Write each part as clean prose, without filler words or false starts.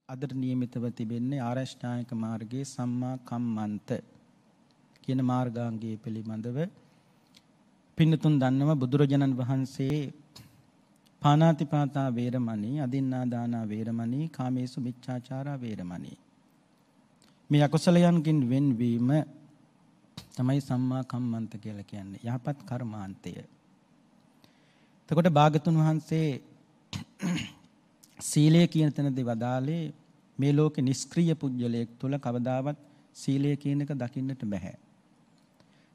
අදට නියමිතව තිබෙන්නේ ආරෂ්ඨායක මාර්ගයේ සම්මා කම්මන්ත කියන මාර්ගාංගයේ පිළිබඳව පින්නතුන් දන්නවා බුදුරජාණන් වහන්සේ පාණාතිපාතා වේරමණී, අදින්නා දානා වේරමණී, කාමේසු මිච්ඡාචාරා වේරමණී. මේ අකුසලයන්ගෙන් වෙන්වීම තමයි සම්මා කම්මන්ත කියලා කියන්නේ. යහපත් කර්මාන්තය. එතකොට භාගතුන් වහන්සේ සීලය කියන තැනදී වදාළේ මේ ලෝකේ නිෂ්ක්‍රීය පුජ්‍යලයක් තුල කවදාවත් සීලය කියන එක දකින්නට බෑ.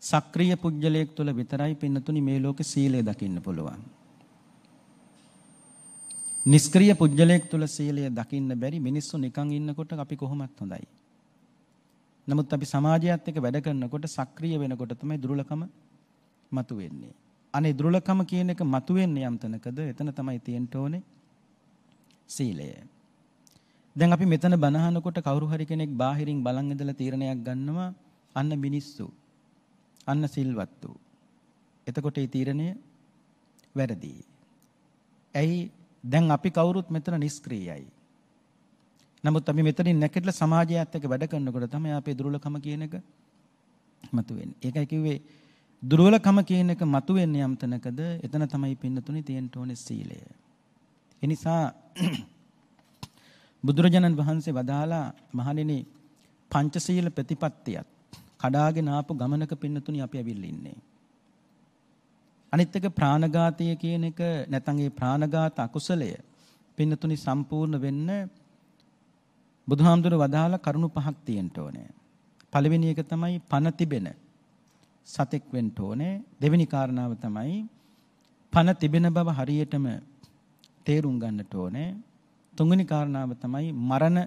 සක්‍රීය පුජ්‍යලයක් තුල විතරයි පින්නතුනි මේ ලෝකේ සීලය දකින්න පුළුවන්. නිෂ්ක්‍රීය පුජ්‍යලයක් තුල සීලය දකින්න බැරි මිනිස්සු නිකන් ඉන්නකොට අපි කොහොමත් හොඳයි. නමුත් අපි සමාජයත් එක්ක වැඩ කරනකොට සක්‍රීය වෙනකොට තමයි දුර්ලභම මතුවෙන්නේ. අනේ දුර්ලභම කියන එක මතුවෙන්නේ යම් තැනකද එතන තමයි තියෙන්න ඕනේ සීලය. දැන් අපි මෙතන බනහනකොට කවුරු හරි කෙනෙක් බාහිරින් බලන් ඉඳලා තීරණයක් ගන්නවා අන්න මිනිස්සු අන්න සිල්වත්තු. එතකොට ඒ තීරණය වැරදි. ඇයි දැන් අපි කවුරුත් මෙතන නිෂ්ක්‍රීයයි. නමුත් අපි මෙතනින් නැකෙట్లా සමාජයත් එක්ක වැඩ කරනකොට තමයි අපේ දුර්වලකම කියන එක මතුවෙන්නේ. ඒකයි කිව්වේ දුර්වලකම කියන එක මතුවෙන්නේ යම් තැනකද එතන තමයි පින්නතුනි තියෙන්න ඕනේ සීලය. ඒ නිසා බුදුරජාණන් වහන්සේ වදාලා මහණෙනි පංචශීල ප්‍රතිපත්තියත් කඩාගෙන ආපු ගමනක පින්නතුනි අපි ඇවිල්ලා ඉන්නේ. අනිත් එක ප්‍රාණඝාතය කියන එක නැත්නම් ඒ ප්‍රාණඝාත අකුසලය පින්නතුනි සම්පූර්ණ වෙන්න බුදුහාමුදුරුවෝ වදාලා කරුණු පහක් තියෙන්න ඕනේ. පළවෙනි එක තමයි පණ තිබෙන සතෙක් වෙන්න ඕනේ. දෙවෙනි කාරණාව තමයි පණ තිබෙන බව හරියටම තේරුම් ගන්නට ඕනේ. තුන්වෙනි කාරණාව තමයි මරණ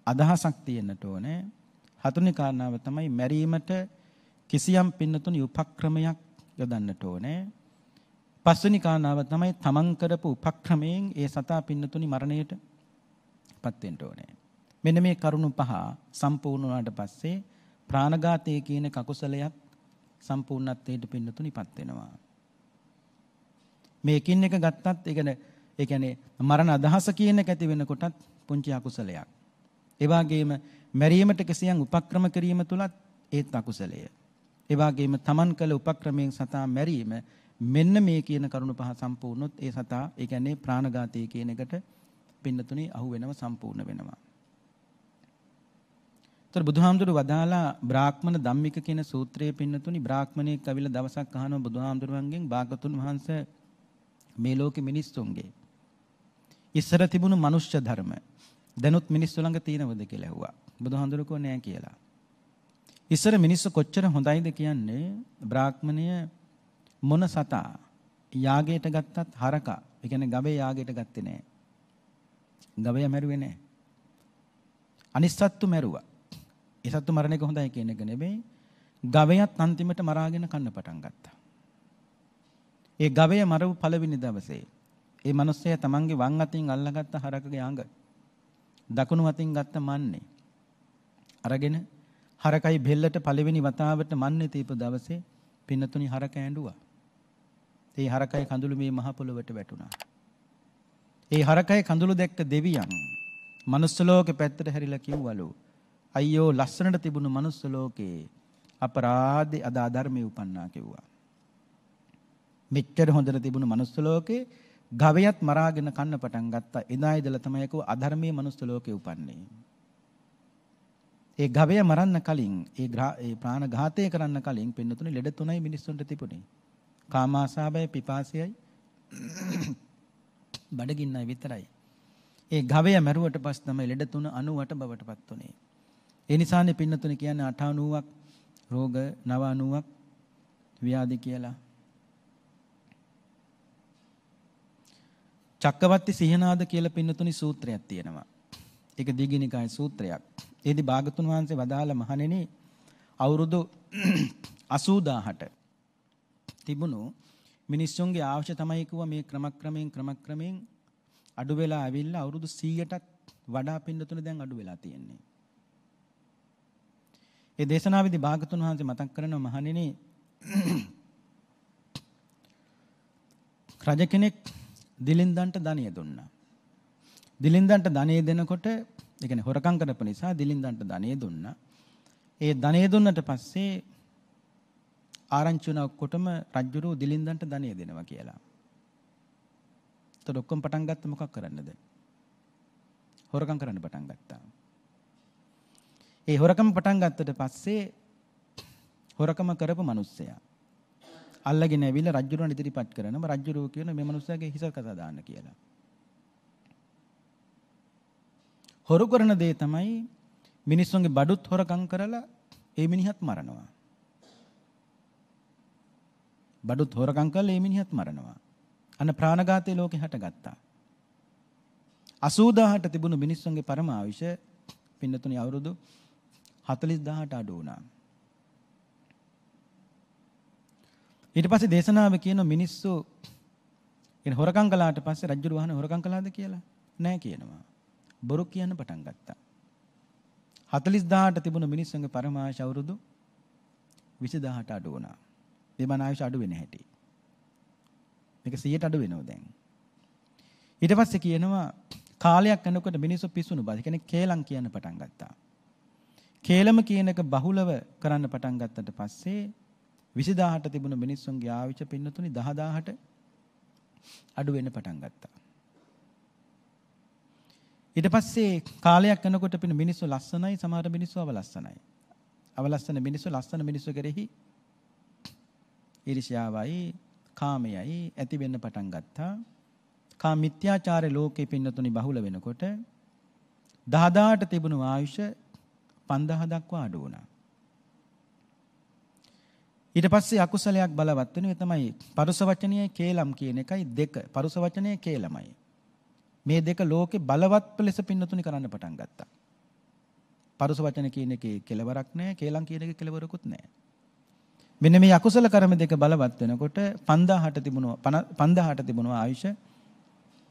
අදහසක් තියෙන්නට ඕනේ. හතුන්වෙනි කාරණාව තමයි මැරීමට කිසියම් පින්නතුනි උපක්‍රමයක් යොදන්නට ඕනේ. පස්වෙනි කාරණාව තමයි තමන් කරපු උපක්‍රමයෙන් ඒ සතා පින්නතුනි මරණයට පත් වෙන්න ඕනේ. මෙන්න මේ කරුණු පහ සම්පූර්ණ වුණාට පස්සේ ප්‍රාණඝාතය කියන කකුසලයක් සම්පූර්ණත්වයට පින්නතුනිපත් වෙනවා. මේකින් එක ගත්තත් ඒ කියන්නේ මරණ අදහස කියන එක ඇති වෙනකොටත් පුංචි අකුසලයක්. ඒ වගේම මැරීමට කිසියම් උපක්‍රම කිරීම තුලත් ඒත් අකුසලය. ඒ වගේම තමන් කළ උපක්‍රමයෙන් සතා මැරීම මෙන්න මේ කියන කරුණු පහ සම්පූර්ණොත් ඒ සතා ඒ කියන්නේ ප්‍රාණඝාතය කියන එකට පින්නතුනි අහු වෙනව සම්පූර්ණ වෙනවා. තර බුදුහාමුදුරු වදාලා බ්‍රාහ්මණ ධම්මික කියන සූත්‍රයේ පින්නතුනි බ්‍රාහ්මණයෙක් ඇවිල්ලා දවසක් අහනවා බුදුහාමුදුරුවන්ගෙන් භාගතුන් වහන්සේ මේ ලෝකෙ මිනිස්සුන්ගේ ඉස්සර තිබුණු මනුෂ්‍ය ධර්ම දැනුත් මිනිස්සු ළඟ තියෙනවද කියලා ඇහුවා. බුදුහාමුදුරු කෝ නෑ කියලා. ඉස්සර මිනිස්සු කොච්චර හොඳයිද කියන්නේ බ්‍රාහ්මණය මොන සතා යාගයට ගත්තත් හරකා ඒ කියන්නේ ගවය යාගයට ගත්තේ නෑ. ගවය මැරුවේ නෑ. අනිත් සත්තු මැරුවා. ඒ සත්තු මරණ එක හොඳයි කියන එක නෙමෙයි. ගවයත් අන්තිමට මරාගෙන කන්න පටන් ගත්තා. ඒ ගවය මරපු පළවෙනි දවසේ ඒ මිනිස්සයා තමන්ගේ වම් අතින් අල්ලගත්ත හරකගේ අඟ දකුණු අතින් ගත්ත මන්නේ අරගෙන හරකයි බෙල්ලට පළවෙනි වතාවට මන්නේ තීප දවසේ පින්නතුනි හරක ඇඬුවා. ඒ හරකයි කඳුළු මේ මහ පොළොවට වැටුණා. ඒ හරකයි කඳුළු දැක්ක දෙවියන් මනුස්ස ලෝකෙ පැත්තට හැරිලා කිව්වලු අයියෝ ලස්සනට තිබුණු මනුස්ස ලෝකේ අපරාධේ අද අධර්මයේ උපන්නා කිව්වා. මෙච්චර හොඳට තිබුණු මනුස්ස ලෝකේ ගවයත් මරාගෙන කන්න පටන් ගත්තා. එදා ඉඳලා තමයි කෝ අධර්මයේ මනුස්ස ලෝකේ උපන්නේ. ඒ ගවය මරන්න කලින් ඒ ප්‍රාණඝාතය කරන්න කලින් පින්නතුනේ ලෙඩ තුනයි මිනිස්සුන්ට තිබුණේ. කාමාශාවයි පිපාසයයි බඩගින්නයි විතරයි. ඒ ගවය මැරුවට පස්සේ තමයි ලෙඩ තුන 98 බවට පත් වුනේ. ඒ නිසානේ පින්නතුනේ කියන්නේ 90ක් රෝග 90ක් ව්‍යාධි කියලා. චක්කවර්ති සිහනාද කියලා පින්නතුනි සූත්‍රයක් තියෙනවා. ඒක දීඝනිකාය සූත්‍රයක්. ඒදී භාගතුන් වහන්සේ වදාළ මහණෙනි අවුරුදු 80000ට තිබුණු මිනිස්සුන්ගේ අවශ්‍ය තමයි කිව්වා මේ ක්‍රමක්‍රමයෙන් අඩු වෙලා ආවිල්ලා අවුරුදු 100ටත් වඩා පින්නතුනි දැන් අඩු වෙලා තියෙන්නේ. ඒ දේශනාවේදී භාගතුන් වහන්සේ මතක් කරනවා මහණෙනි රජ කෙනෙක් දිලින්දන්ට ධනිය දුන්නා. දිලින්දන්ට ධනිය දෙනකොට ඒ කියන්නේ හොරකම් කරපු නිසා දිලින්දන්ට ධනෙ දුන්නා. ඒ ධනෙ දුන්නට පස්සේ ආරංචි වුණා ඔක්කොටම රජුරෝ දිලින්දන්ට ධනෙ දෙනවා කියලා. ඒතර ඔක්කොම පටන් ගත්ත මොකක් කරන්නද? හොරකම් කරන්න පටන් ගත්තා. ඒ හොරකම පටන් ගත්තට පස්සේ හොරකම කරපු මිනිස්සයා අල්ලගෙන ඇවිල්ලා රජුරවන්ට ඉදිරිපත් කරනම රජුරෝ කියන මේ මිනිස්සයාගේ හිස කතා දාන්න කියලා. හොරු කරන දේ තමයි මිනිස්සුන්ගේ බඩුත් හොරකම් කරලා ඒ මිනිහත් මරනවා. බඩුත් හොරකම් කරලා ඒ මිනිහත් මරනවා. අන්න ප්‍රාණඝාතයේ ලෝකේ හටගත්තා. 80000ට තිබුණු මිනිස්සුන්ගේ පරම ආයුෂ පින්නතුනි අවුරුදු 40000ට අඩු වුණා. ඊට පස්සේ දේශනාව කියන මිනිස්සු කියන හොරකම් කළාට පස්සේ රජුරු වහන හොරකම් කළාද කියලා නෑ කියනවා. බොරු කියන්න පටන් ගත්තා. 40000ට තිබුණු මිනිස්සුන්ගේ පරම ආයුෂ අවුරුදු 20000ට අඩු වුණා. දෙමන ආයුෂ අඩු වෙන්නේ නැහැටි. මේක 100ට අඩු වෙනවා දැන්. ඊට පස්සේ කියනවා කාලයක් යනකොට මිනිස්සු පිස්සුණු බා. ඒ කියන්නේ කේලම් කියන්න පටන් ගත්තා. කේලම කියන එක බහුලව කරන්න පටන් ගත්තට පස්සේ 20000ට තිබුණු මිනිස්සුන්ගේ ආයුෂ පින්නතුනි 10000ට අඩු වෙන්න පටන් ගත්තා. ඊට පස්සේ කාලයක් යනකොට පින්න මිනිස්සු ලස්සනයි, සමහර මිනිස්සු අවලස්සනයි. අවලස්සන මිනිස්සු ලස්සන මිනිස්සු කෙරෙහි ඊර්ෂ්‍යාවයි, කාමයයි ඇති වෙන්න පටන් ගත්තා. කා මිත්‍යාචාරයේ ලෝකේ පින්නතුනි බහුල වෙනකොට 10000ට තිබුණු ආයුෂ 5000 දක්වා අඩු වුණා. ඊට පස්සේ අකුසලයක් බලවත් වෙනවා. ඒ තමයි පරුස වචනයයි කේලම් කියන එකයි දෙක. පරුස වචනයයි කේලමයි. මේ දෙක ලෝකේ බලවත් ලෙස පින්නතුනි කරන්න පටන් ගත්තා. පරුස වචන කියන එකේ කෙලවරක් නැහැ, කේලම් කියන එකේ කෙලවරකුත් නැහැ. මෙන්න මේ අකුසල කර්ම දෙක බලවත් වෙනකොට 5000ට තිබුණු ආයුෂ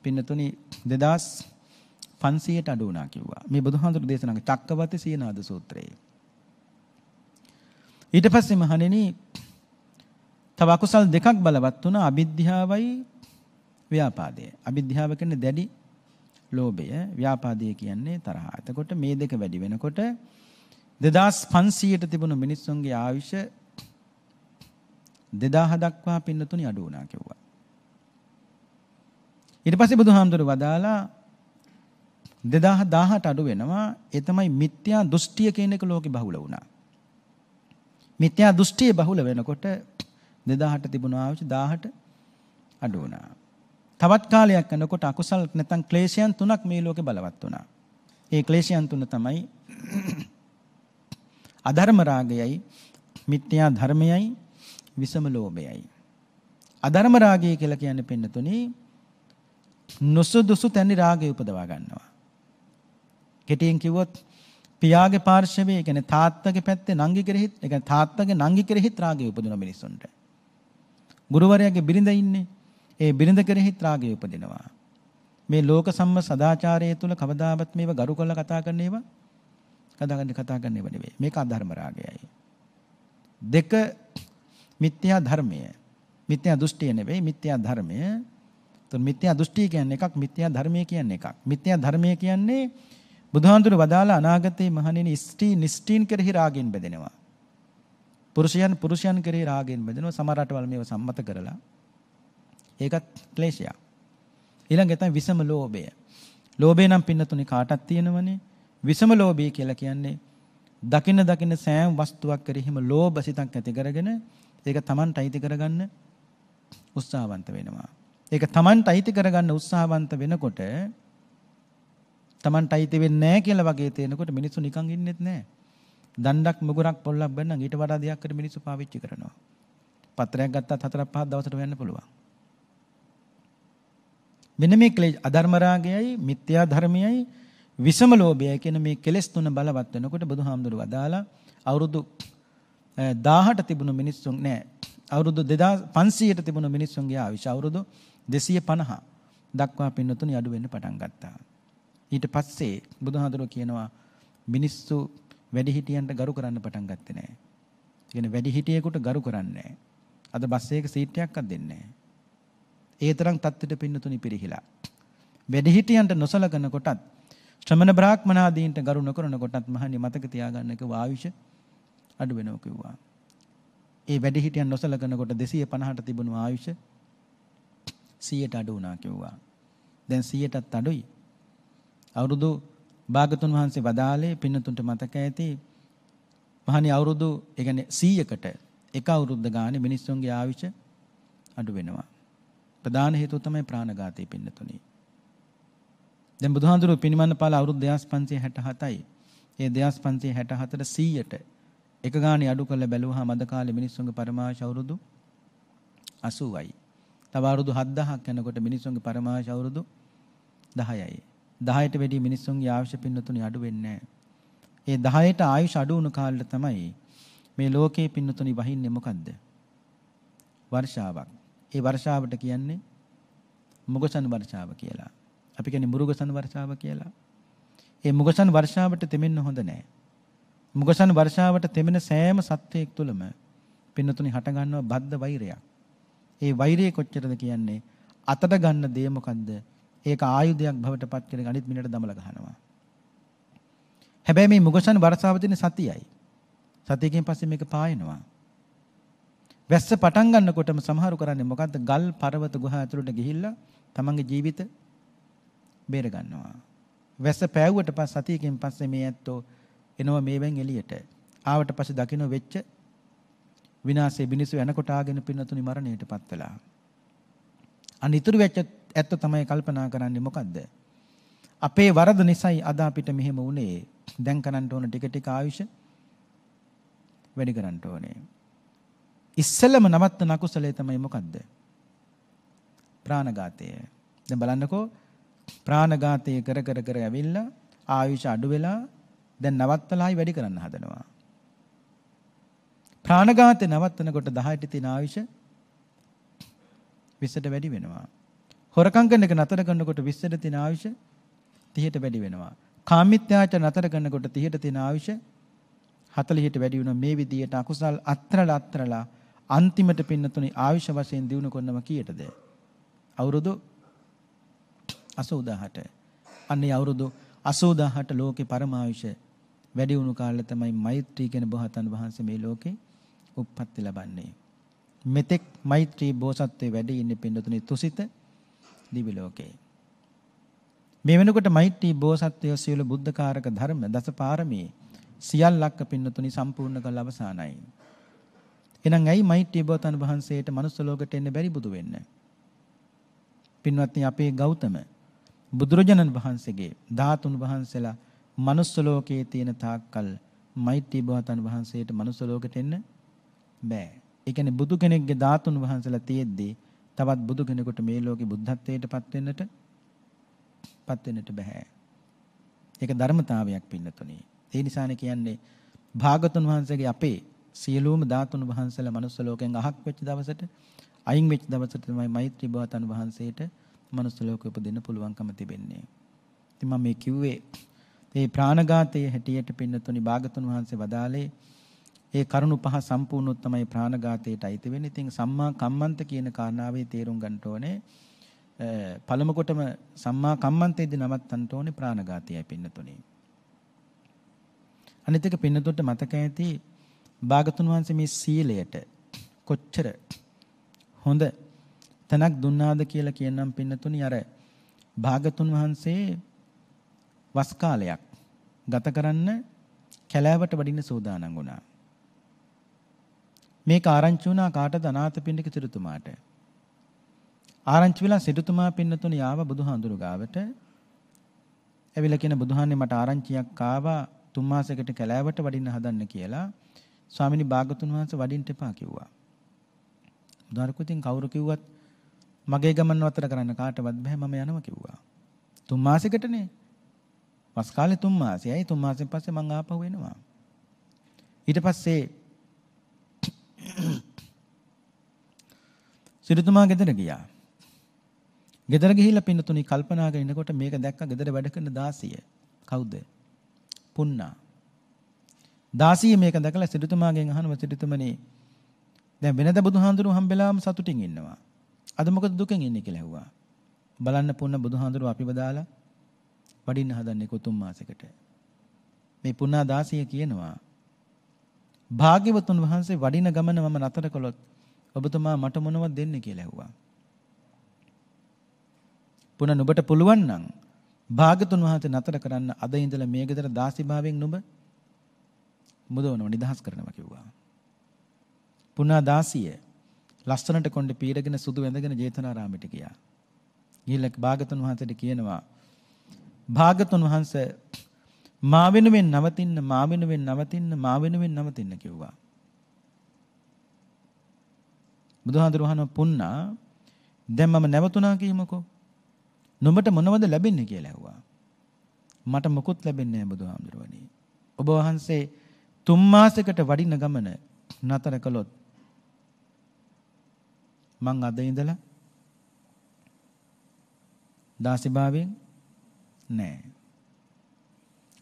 පින්නතුනි 2500ට අඩු වුණා කිව්වා. මේ බුදුහාමුදුරු දේශනා කළ චක්කවර්ති සීනාද සූත්‍රයේ. ඊට පස්සේ මහණෙනි තව අකුසල් දෙකක් බලවත් වුණා. අවිද්‍යාවයි ව්‍යාපාදය. අවිද්‍යාව කියන්නේ දැඩි ලෝභය, ව්‍යාපාදය කියන්නේ තරහ. එතකොට මේ දෙක වැඩි වෙනකොට 2500ට තිබුණු මිනිස්සුන්ගේ ආයුෂ 2000 දක්වා පින්නතුනි අඩු වුණා කිව්වා. ඊට පස්සේ බුදුහාමුදුරු වදාලා 2010ට අඩු වෙනවා. ඒ තමයි මිත්‍යා දෘෂ්ටිය කියන එක ලෝකේ බහුල වුණා. මිත්‍යා දෘෂ්ටිය බහුල වෙනකොට 2000ට තිබුණු ආයුෂ 1000ට අඩු වුණා. තවත් කාලයක් යනකොට අකුසල් නැත්නම් ක්ලේශයන් තුනක් මේ ලෝකේ බලවත් වුණා. ඒ ක්ලේශයන් තුන තමයි අධර්ම රාගයයි, මිත්‍යා ධර්මයයි, විසම ලෝභයයි. අධර්ම රාගය කියලා කියන්නේ පින්නතුනි නොසුදුසු තැනි රාගය උපදවා ගන්නවා. කෙටියෙන් කිව්වොත් පියාගේ පාර්ශවයේ කියන්නේ තාත්තගේ පැත්තේ නංගි කෙරෙහිත්, ඒ කියන්නේ තාත්තගේ නංගි කෙරෙහිත් රාගය උපදින මිනිස්සුන්ට. ගුරුවරයාගේ බිරිඳ ඉන්නේ, ඒ බිරිඳ කෙරෙහිත් රාගය උපදිනවා. මේ ලෝක සම්ම සදාචාරය තුල කවදාවත් මේව ගරු කරලා කතා කරන්න ඒවා කතා කරන්න ඒවා නෙවෙයි. මේක අධර්ම රාගයයි. දෙක මිත්‍යා ධර්මය. මිත්‍යා දෘෂ්ටිය නෙවෙයි, මිත්‍යා ධර්මය. તો මිත්‍යා දෘෂ්ටිය කියන්නේ එකක්, මිත්‍යා ධර්මය කියන්නේ එකක්. මිත්‍යා ධර්මය කියන්නේ බුදුහාමුදුරු වදාලා අනාගතයේ මහණෙනි ස්ත්‍රීන් කෙරෙහි රාගයෙන් බැඳෙනවා. පුරුෂයන් කෙරෙහි රාගයෙන් බැඳෙනවා. සමහර රටවල් මේව සම්මත කරලා. ඒකත් ක්ලේශයක්. ඊළඟ තමයි විසම ලෝභය. ලෝභය නම් පින්නතුනේ කාටත් තියෙනවනේ. විසම ලෝභය කියලා කියන්නේ දකින්න සෑම වස්තුවක් කෙරෙහිම ලෝභ සිතක් ඇති කරගෙන ඒක Tamanට අයිති කරගන්න උත්සාහවන්ත වෙනවා. ඒක Tamanට අයිති කරගන්න උත්සාහවන්ත වෙනකොට Tamanට අයිති වෙන්නේ නැහැ කියලා වගේ තේනකොට මිනිස්සු නිකන් ඉන්නෙත් නැහැ. දණ්ඩක් මුගුරක් පොල්ලක් බැන්නම් ඊට වඩා දෙයක් කර මිනිස්සු පාවිච්චි කරනවා. පත්‍රයක් ගත්තත් 4-5 දවසට වෙන්න පුළුවන්. මෙන්න මේ අධර්ම රාගයයි, මිත්‍යා ධර්මයයි, විසම ලෝභයයි කියන මේ කෙලෙස් තුන බලවත් වෙනකොට බුදුහාමුදුරුවෝ වදාලා අවුරුදු 1000ට තිබුණු මිනිස්සුන් නෑ, අවුරුදු 2500ට තිබුණු මිනිස්සුන්ගේ ආයුෂ අවුරුදු 250 දක්වා පින්නතුනි අඩු වෙන්න පටන් ගත්තා. ඊට පස්සේ බුදුහාමුදුරුවෝ කියනවා මිනිස්සු වැඩිහිටියන්ට ගරු කරන්න පටන් ගත්තේ නෑ. ඒ කියන්නේ වැඩිහිටියෙකුට ගරු කරන්නේ නෑ. අද බස් එකක සීට් එකක්වත් දෙන්නේ නෑ. ඒ තරම් තත්ත්වයට පින්නතුනි පිරිහිලා. වැඩිහිටියන්ට නොසලකන කොටත් ශ්‍රමණ බ්‍රාහ්මනාදීන්ට ගරු නොකරන කොටත් මහණනි මතක තියාගන්න කිව්වා ආයුෂ අඩු වෙනවා කිව්වා. ඒ වැඩි හිටියන් නොසලකන කොට 250ට තිබුණු ආයුෂ 100ට අඩු වුණා කිව්වා. දැන් 100ටත් අඩුයි. අවුරුදු භාගතුන් වහන්සේ වදාළේ පින්නතුන්ට මතක ඇති මහණනි අවුරුදු ඒ කියන්නේ 100කට එක අවුරුද්ද ගානේ මිනිස්සුන්ගේ ආයුෂ අඩු වෙනවා. ප්‍රධාන හේතුව තමයි ප්‍රාණඝාතය පින්නතුනි. දැන් බුදුහාඳුරු පිරිනිවන් පාලා අවුරුදු 2567යි. ඒ 2564ට 100ට එක ගානේ අඩු කරලා බැලුවාම අද කාලේ මිනිස්සුන්ගේ පරමාශ අවුරුදු 80යි. තව අවුරුදු 7000ක් යනකොට මිනිස්සුන්ගේ පරමාශ අවුරුදු 10යි. 10ට වැඩි මිනිස්සුන්ගේ ආයුෂ පින්නතුනි අඩු වෙන්නේ නැහැ. ඒ 10ට ආයුෂ අඩු වුණු කාලෙට තමයි මේ ලෝකේ පින්නතුනි වහින්නේ මොකද්ද? වර්ෂාවක්. ඒ වර්ෂාවට කියන්නේ මුගසන් වර්ෂාව කියලා. අපි කියන්නේ මුරුගසන් වර්ෂාව කියලා. ඒ මුගසන් වර්ෂාවට තෙමෙන්න හොඳ නැහැ. මුගසන් වර්ෂාවට තෙමෙන සෑම සත්වයක් තුළම පින්නතුනි හට ගන්නවා බද්ධ වෛරයක්. ඒ වෛරය කොච්චරද කියන්නේ අතට ගන්න දේ මොකද්ද? ඒක ආයුධයක් බවට පත් කරගෙන අනිත් මිනිහට දමලා ගහනවා. හැබැයි මේ මුගසන් වර්ෂාව තියෙන සතියයි. සතියකින් පස්සේ මේක පායනවා. වැස්ස පටන් ගන්නකොටම සමහරු කරන්නේ මොකද්ද? ගල් පර්වත ගුහා ඇතුළට ගිහිල්ලා තමන්ගේ ජීවිත බේර ගන්නවා. වැස්ස පෑවුවට පස්සේ සතියකින් පස්සේ මේ ඇත්තෝ එනවා මේවෙන් එළියට. ආවට පස්සේ දකින්න වෙච්ච විනාශයේ බිනිසු යනකොට ආගෙන පින්නතුනි මරණයටපත් වෙලා. අනිතුරු වෙච්ච ඇත්ත තමයි කල්පනා කරන්නේ මොකද්ද? අපේ වරද නිසායි අද අපිට මෙහෙම වුනේ. දැන් කරන්න ඕන ටික ටික ආයුෂ වැඩි කරන්න ඕනේ. ඉස්සෙල්ලම නවත්තන අකුසලයේ තමයි මොකද්ද? ප්‍රාණඝාතය. දැන් බලන්නකෝ ප්‍රාණඝාතය කර ඇවිල්ලා ආයුෂ අඩු වෙලා දැන් නවත්තලායි වැඩි කරන්න හදනවා. ප්‍රාණඝාතය නවත්තනකොට 10ට තියෙන ආයුෂ 20ට වැඩි වෙනවා. හොරකම් කරන එක නතර කරනකොට 20ට තියෙන ආයුෂ 30ට වැඩි වෙනවා. කාමීත්‍යාචාර නතර කරනකොට 30ට තියෙන ආයුෂ 40ට වැඩි වෙනවා. මේ විදිහට අකුසල් අත්‍රලා අන්තිමට පින්නතුනි ආයුෂ වශයෙන් දිනු කරනවා කීයටද? අවුරුදු 80000ට. අන්නේ අවුරුදු 80000ට ලෝකේ පරමායුෂ වැඩි වුණු කාලේ තමයි මෛත්‍රී කියන බෝසතාණන් වහන්සේ මේ ලෝකේ උප්පත්ති ලබන්නේ. මෙතෙක් මෛත්‍රී බෝසත්ත්වයේ වැඩි ඉන්නේ පින්නතුනි තුසිත දිවි ලෝකේ. මේ වෙනකොට මෛත්‍රී බෝසත්ත්වය සියලු බුද්ධකාරක ධර්ම දසපාරමී සියල්ලක් පින්නතුනි සම්පූර්ණ කළ අවසానයි. එහෙනම් ඇයි මෛත්‍රී බෝසතාණන් වහන්සේට මනුස්ස ලෝකෙට එන්න බැරි බුදු වෙන්න? පින්වත්නි අපේ ගෞතම බුදුරජාණන් වහන්සේගේ ධාතුන් වහන්සේලා මනුස්ස ලෝකයේ තියෙන තාක්කල් මෛත්‍රී බෝසතාණන් වහන්සේට මනුස්ස ලෝකෙට එන්න බෑ. ඒ කියන්නේ බුදු කෙනෙක්ගේ ධාතුන් වහන්සේලා තියෙද්දී තවත් බුදු කෙනෙකුට මේ ලෝකෙ බුද්ධත්වයට පත් වෙන්නට බෑ. ඒක ධර්මතාවයක් පින්නතුනි. ඒ නිසානේ කියන්නේ භාගතුන් වහන්සේගේ අපේ සියලුම ධාතුන් වහන්සේලා මනුස්ස ලෝකෙන් අහක් වෙච්ච දවසට අයින් වෙච්ච දවසට තමයි මෛත්‍රී බෝසතාණන් වහන්සේට මනුස්ස ලෝකෙ උපදින්න පුළුවන්කම තිබෙන්නේ. ඉතින් මම මේ කිව්වේ මේ ප්‍රාණඝාතයේ හැටියට පින්නතුනි භාගතුන් වහන්සේ වදාළේ ඒ කරුණු පහ සම්පූර්ණොත් තමයි ප්‍රාණඝාතයට අයිති වෙන්නේ. ඉතින් සම්මා කම්මන්ත කියන කාරණාවේ තේරුම් ගන්න ඕනේ. පළමු කොටම සම්මා කම්මන්තයේදී නවත්තන්න ඕනේ ප්‍රාණඝාතයයි පින්නතුනි. අනිත් එක පින්නතුන්ට මතක ඇති භාගතුන් වහන්සේ මේ සීලයට කොච්චර හොඳ තැනක් දුන්නාද කියලා කියනම් පින්නතුනි අර භාගතුන් වහන්සේ වස් කාලයක් ගත කරන්න කැලෑවට වඩින්න සූදානම් වුණා. මේක ආරංචි වුණා කාටද? අනාථපිණ්ඩික සිටුතුමාට. ආරංචි වෙලා සිටුතුමා පින්නතුනි ආව බුදුහාඳුරු ගාවට. ඇවිල්ලා කියන බුදුහාන්නේ මට ආරංචියක් ආවා 3 මාසයකට කැලෑවට වඩින්න හදන්න කියලා. ස්වාමිනී භාගතුන් වහන්සේ වඩින්න එපා කිව්වා. බුදුහාරකුතින් කවුරු කිව්වත් මගේ ගමන් නතර කරන්න කාටවත් බෑ මම යනවා කිව්වා. 3 මාසයකටනේ. වස් කාලේ 3 මාසෙයි. 3 මාසෙන් පස්සේ මං ආපහු එනවා. ඊට පස්සේ සිටුතුමා ගෙදර ගියා. ගෙදර ගිහිල්ලා පින්නතුනි කල්පනා කරගෙන ඉනකොට මේක දැක්ක ගෙදර වැඩ කරන දාසිය. කවුද? පුන්නා. දාසිය මේක දැකලා සිටුතුමාගෙන් අහනවා සිටුතුමනි දැන් වෙනද බුදුහාඳුරු හම්බෙලාම සතුටින් ඉන්නවා. අද මොකද දුකෙන් ඉන්නේ කියලා ඇහුවා. බලන්න පුන්න බුදුහාඳුරු අපිව දාලා වඩින්න හදන්නේ කො 3 මාසයකට. මේ පුණා දාසිය කියනවා භාග්‍යවතුන් වහන්සේ වඩින ගමන මම නතර කළොත් ඔබතුමා මට මොනවද දෙන්නේ කියලා ඇහුවා. පුණා නුඹට පුළුවන් නම් භාග්‍යවතුන් වහන්සේ නතර කරන්න අද ඉඳලා මේ ගෙදර දාසි භාවයෙන් නුඹ මුදවනවා නිදහස් කරනවා කිව්වා. පුණා දාසිය ලස්සනට කොණ්ඩේ පීරගෙන සුදු වැඳගෙන ජේතවනාරාමයට ගියා. ගිහිල්ලා භාග්‍යවතුන් වහන්සේට කියනවා භාග්‍යවතුන් වහන්සේ මා වෙනුවෙන් නවතින්න කිව්වා. බුදුහාඳුර වහන පුණා දැන් මම නැවතුණා කියමුකෝ. නුඹට මොනවද ලැබෙන්නේ කියලා ඇහුවා. මට මොකුත් ලැබෙන්නේ නැහැ බුදුහාඳුරවනි. ඔබ වහන්සේ 3 මාසයකට වඩින ගමන නතර කළොත් මං අද ඉඳලා දාසිභාවයෙන් නෑ.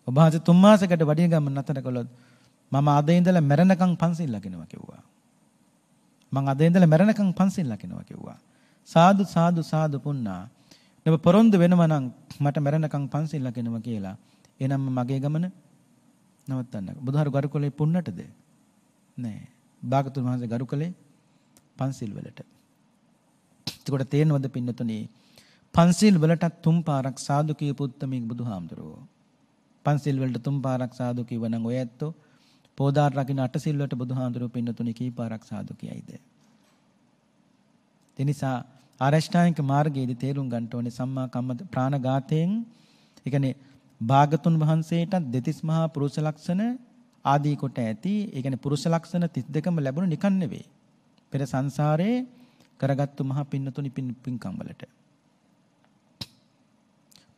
ඔබ වහන්සේ 3 මාසයකට වඩින ගමන නතර කළොත් මම අද ඉඳලා මැරෙනකන් පන්සිල් ලකිනවා කිව්වා. මං අද ඉඳලා මැරෙනකන් පන්සිල් ලකිනවා කිව්වා. සාදු සාදු සාදු පුණා. නුඹ පොරොන්දු වෙනවා නම් මට මැරෙනකන් පන්සිල් ලකිනවා කියලා. එනනම් මගේ ගමන නවත්තන්න. බුදුහාරු ගරුකලේ පුන්නටද? නෑ. භාගතුන් වහන්සේ ගරුකලේ පන්සිල් වලට. එතකොට තේනවද පින්නතුනේ? පන්සිල් වලට 3 පාරක් සාදු කියපු උත්තමී බුදුහාමුදුරුවෝ. පන්සිල් වලට 3 පාරක් සාදු කිව්වනම් ඔය ඇත්තෝ පෝදාර රකින්න 8 සිල් වලට බුදුහාමුදුරුවෝ පින්නතුනේ කී පාරක් සාදු කියයිද? ඒ නිසා ආරෂ්ඨාංගික මාර්ගයේදී තේරුම් ගන්න ඕනේ සම්මා කම්ම ප්‍රාණඝාතයෙන් ඒ කියන්නේ භාගතුන් වහන්සේට දෙතිස් මහා පුරුෂ ලක්ෂණ ආදී කොට ඇති. ඒ කියන්නේ පුරුෂ ලක්ෂණ 32ම ලැබුණ නිකන් නෙවෙයි. පෙර සංසාරේ කරගත්තු මහා පින්නතුනි පින්කම් වලට.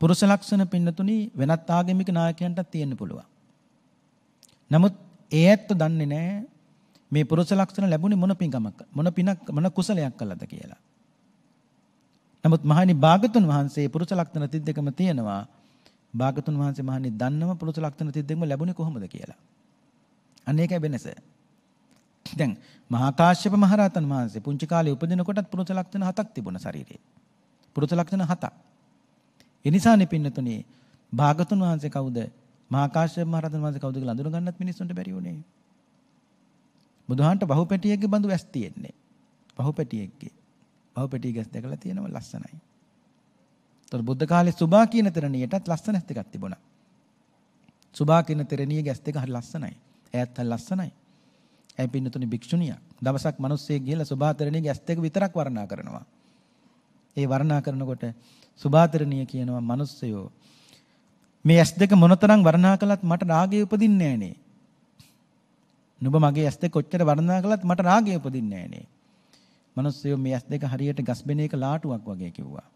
පුරුෂ ලක්ෂණ පින්නතුනි වෙනත් ආගමික නායකයන්ටත් තියෙන්න පුළුවන්. නමුත් ඒ ඇත්ත දන්නේ නැහැ මේ පුරුෂ ලක්ෂණ ලැබුණේ මොන පින්කමක් මොන කුසලයක් කළාද කියලා. නමුත් මහණනි භාගතුන් වහන්සේ පුරුෂ ලක්ෂණ 32ම තියෙනවා. භාගතුන් වහන්සේ මහණනි දන්නම පුරුෂ ලක්ෂණ 32ම ලැබුණේ කොහොමද කියලා. අන්න ඒකයි වෙනස. දැන් මහා කාශ්‍යප මහ රහතන් වහන්සේ පුංචි කාලේ උපදින කොටත් පුරුෂ ලක්ෂණ 7ක් තිබුණා ශරීරේ. පුරුෂ ලක්ෂණ 7ක්. ඒ නිසානේ පින්නතුනේ භාගතුන් වහන්සේ කවුද? මහා කාශ්‍යප මහ රහතන් වහන්සේ කවුද කියලා අඳුර ගන්නත් මිනිස්සුන්ට බැරි වුණේ. බුදුහාන්ට බහුපැටියෙක්ගේ බඳු වැස් තියෙන්නේ. බහුපැටියෙක්ගේ. බහුපැටිය ගැස් දැකලා තියෙනවා ලස්සනයි. තොර බුද්ධ කාලේ සුභා කියන තෙරණියටත් ලස්සන ඇස් දෙකක් තිබුණා. සුභා කියන තෙරණියගේ ඇස් දෙක හරි ලස්සනයි. ඇයත් හරි ලස්සනයි. ඇය පින්නතුනි භික්ෂුණියක්. දවසක් මිනිස්සෙක් ගිහලා සුභා තෙරණියගේ ඇස් දෙක විතරක් වර්ණනා කරනවා. ඒ වර්ණනා කරනකොට සුභා තෙරණිය කියනවා මිනිස්සයෝ මේ ඇස් දෙක මොනතරම් වර්ණනා කළත් මට රාගය උපදින්නේ නැහනේ. නුඹ මගේ ඇස් දෙක කොච්චර වර්ණනා කළත් මට රාගය උපදින්නේ නැහනේ. මිනිස්සයෝ මේ ඇස් දෙක හරියට ගස්බෙන එක ලාටුවක් වගේ කිව්වා.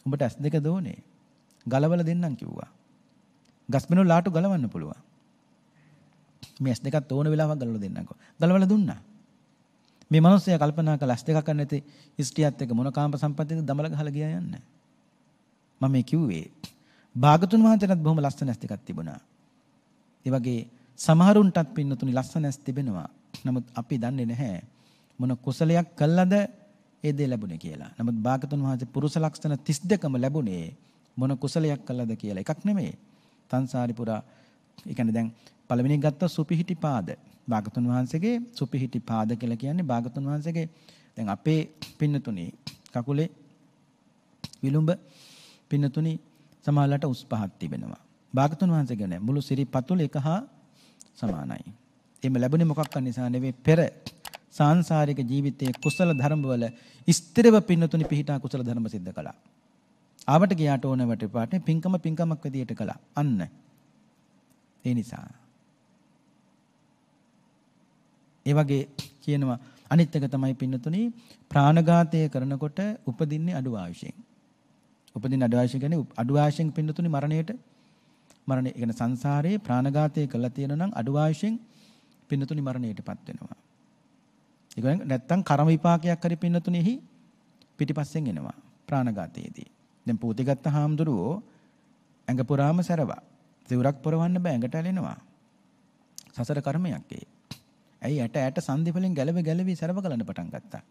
උඹට ඇස් දෙක දෝනේ. ගලවලා දෙන්නම් කිව්වා. ගස්බෙන ලාටු ගලවන්න පුළුවන්. මේ ඇස් දෙකත් ඕන වෙලාවක ගලවලා දෙන්නම්කෝ. ගලවලා දුන්නා. මේ මිනිස්සයා කල්පනා කළා ඇස් දෙකක් ගන්න නැති ඉස්ටියත් එක මොන කාම සම්පත්තියද දමල ගහලා ගියා යන්නේ. මම මේ කිව්වේ භාගතුන් වහන්සේටත් බොහොම ලස්සන ඇස් දෙකක් තිබුණා. ඒ වගේ සමහරුන්ටත් පින්නතුනි ලස්සන ඇස් තිබෙනවා. නමුත් අපි දන්නේ නැහැ මොන කුසලයක් කළාද ඒ දේ ලැබුණේ කියලා. නමුත් භාගතුන් වහන්සේ පුරුෂ ලක්ෂණ 32ම ලැබුණේ මොන කුසලයක් කළාද කියලා. එකක් නෙමෙයි. සංසාරි පුරා ඒ කියන්නේ දැන් පළවෙනි ගත්ත සුපිහිටි පාද. භාගතුන් වහන්සේගේ සුපිහිටි පාද කියලා කියන්නේ භාගතුන් වහන්සේගේ දැන් අපේ පින්නතුනි කකුලේ විලුඹ පින්නතුනි සමාලලට උස් පහක් තිබෙනවා. භාගතුන් වහන්සේගේ නෑ මුළු සිරිපතුල එක හා සමානයි. එimhe ලැබුණේ මොකක් නිසා නෙවෙයි පෙර සාංශාරික ජීවිතයේ කුසල ධර්මවල ස්ථිරව පින්නතුනි පිහිටා කුසල ධර්ම සිද්ධ කළා. ආවට ගියාට ඕන වටපාටේ පින්කමක් විදියට කළා. අන්න ඒ නිසා ඒ වගේ කියනවා අනිත් එක තමයි පින්නතුනි ප්‍රාණඝාතය කරනකොට උපදින්නේ අඩු ආයුෂයෙන්. උපදින අඩු ආයුෂ කියන්නේ අඩු ආයුෂයෙන් පින්නතුනි මරණය කියන්නේ සංසාරේ ප්‍රාණඝාතය කළා තියෙන නම් අඩු ආයුෂයෙන් පින්නතුනි මරණයටපත් වෙනවා. ඒක නැත්තම් කර්ම විපාකයක් හරි පින්නතුනිහි පිටිපස්සෙන් එනවා ප්‍රාණඝාතයේදී. දැන් පූති ගත්ත හාමුදුරුවෝ ඇඟ පුරාම සැරවා. සිවුරක් පොරවන්න බෑ ඇඟට ඇලෙනවා. සසර කර්මයක් ඒ. ඇයි ඇට සන්ධි වලින් ගැලවි සැරව ගලන්න පටන් ගත්තා.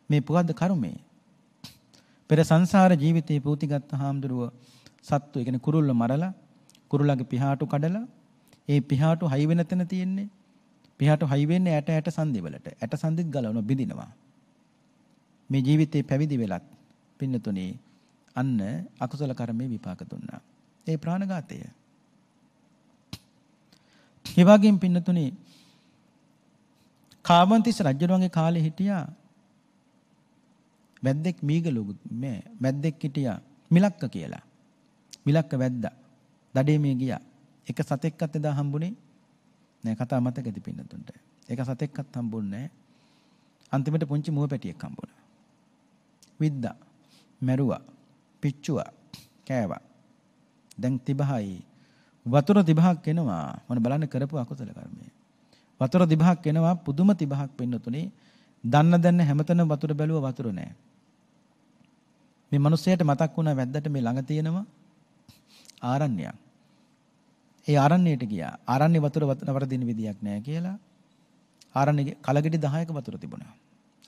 මේ පුවද්ද කර්මය. පෙර සංසාර ජීවිතේ පූති ගත්ත හාමුදුරුවෝ සත්තු, ඒ කියන්නේ කුරුල්ල මරලා කුරුල්ලගේ පිහාටු කඩලා ඒ පිහාටු හයි වෙන තැන තියෙන්නේ. පිහාටු හයි වෙන්නේ ඇට සන්ධි වලට. ඇට සන්ධිත් ගලවන බිඳිනවා. මේ ජීවිතේ පැවිදි වෙලත් පින්නතුනේ අන්න අකුසල කර්මයේ විපාක දුන්නා. ඒ ප්‍රාණඝාතය. ඒ වගේම පින්නතුනේ කාමන්තිස්ස රජුණන්ගේ කාලේ හිටියා වැද්දෙක් මීගලුගු මේ වැද්දෙක් හිටියා මිලක්ක කියලා. මිලක්ක වැද්දා. දඩේ මේ ගියා. එක සතෙක්වත් එදා හම්බුනේ නෑ. කතා මතකද පින්නතුන්ට? එක සතෙක්වත් හම්බුන්නේ නෑ. අන්තිමට පුංචි මුව පැටියෙක් හම්බුණා. විද්දා, මැරුවා, පිච්චුවා, කෑවා. දැන් 30යි. වතුර 30ක් එනවා. මොන බලන්න කරපු අකුසල කර්මය. වතුර 30ක් එනවා. පුදුම 30ක් පින්නතුනේ. දන්න හැමතැනම වතුර බැලුවා වතුර නෑ. මේ මිනිස්සයාට මතක් වුණා වැද්දට මේ ළඟ තියෙනවා ආරණ්‍යයක්. ඒ ආරණ්‍යයට ගියා. ආරණ්‍ය වතුර නවරදින විදියක් නෑ කියලා. ආරණ්‍ය කලගෙඩි 10ක වතුර තිබුණා.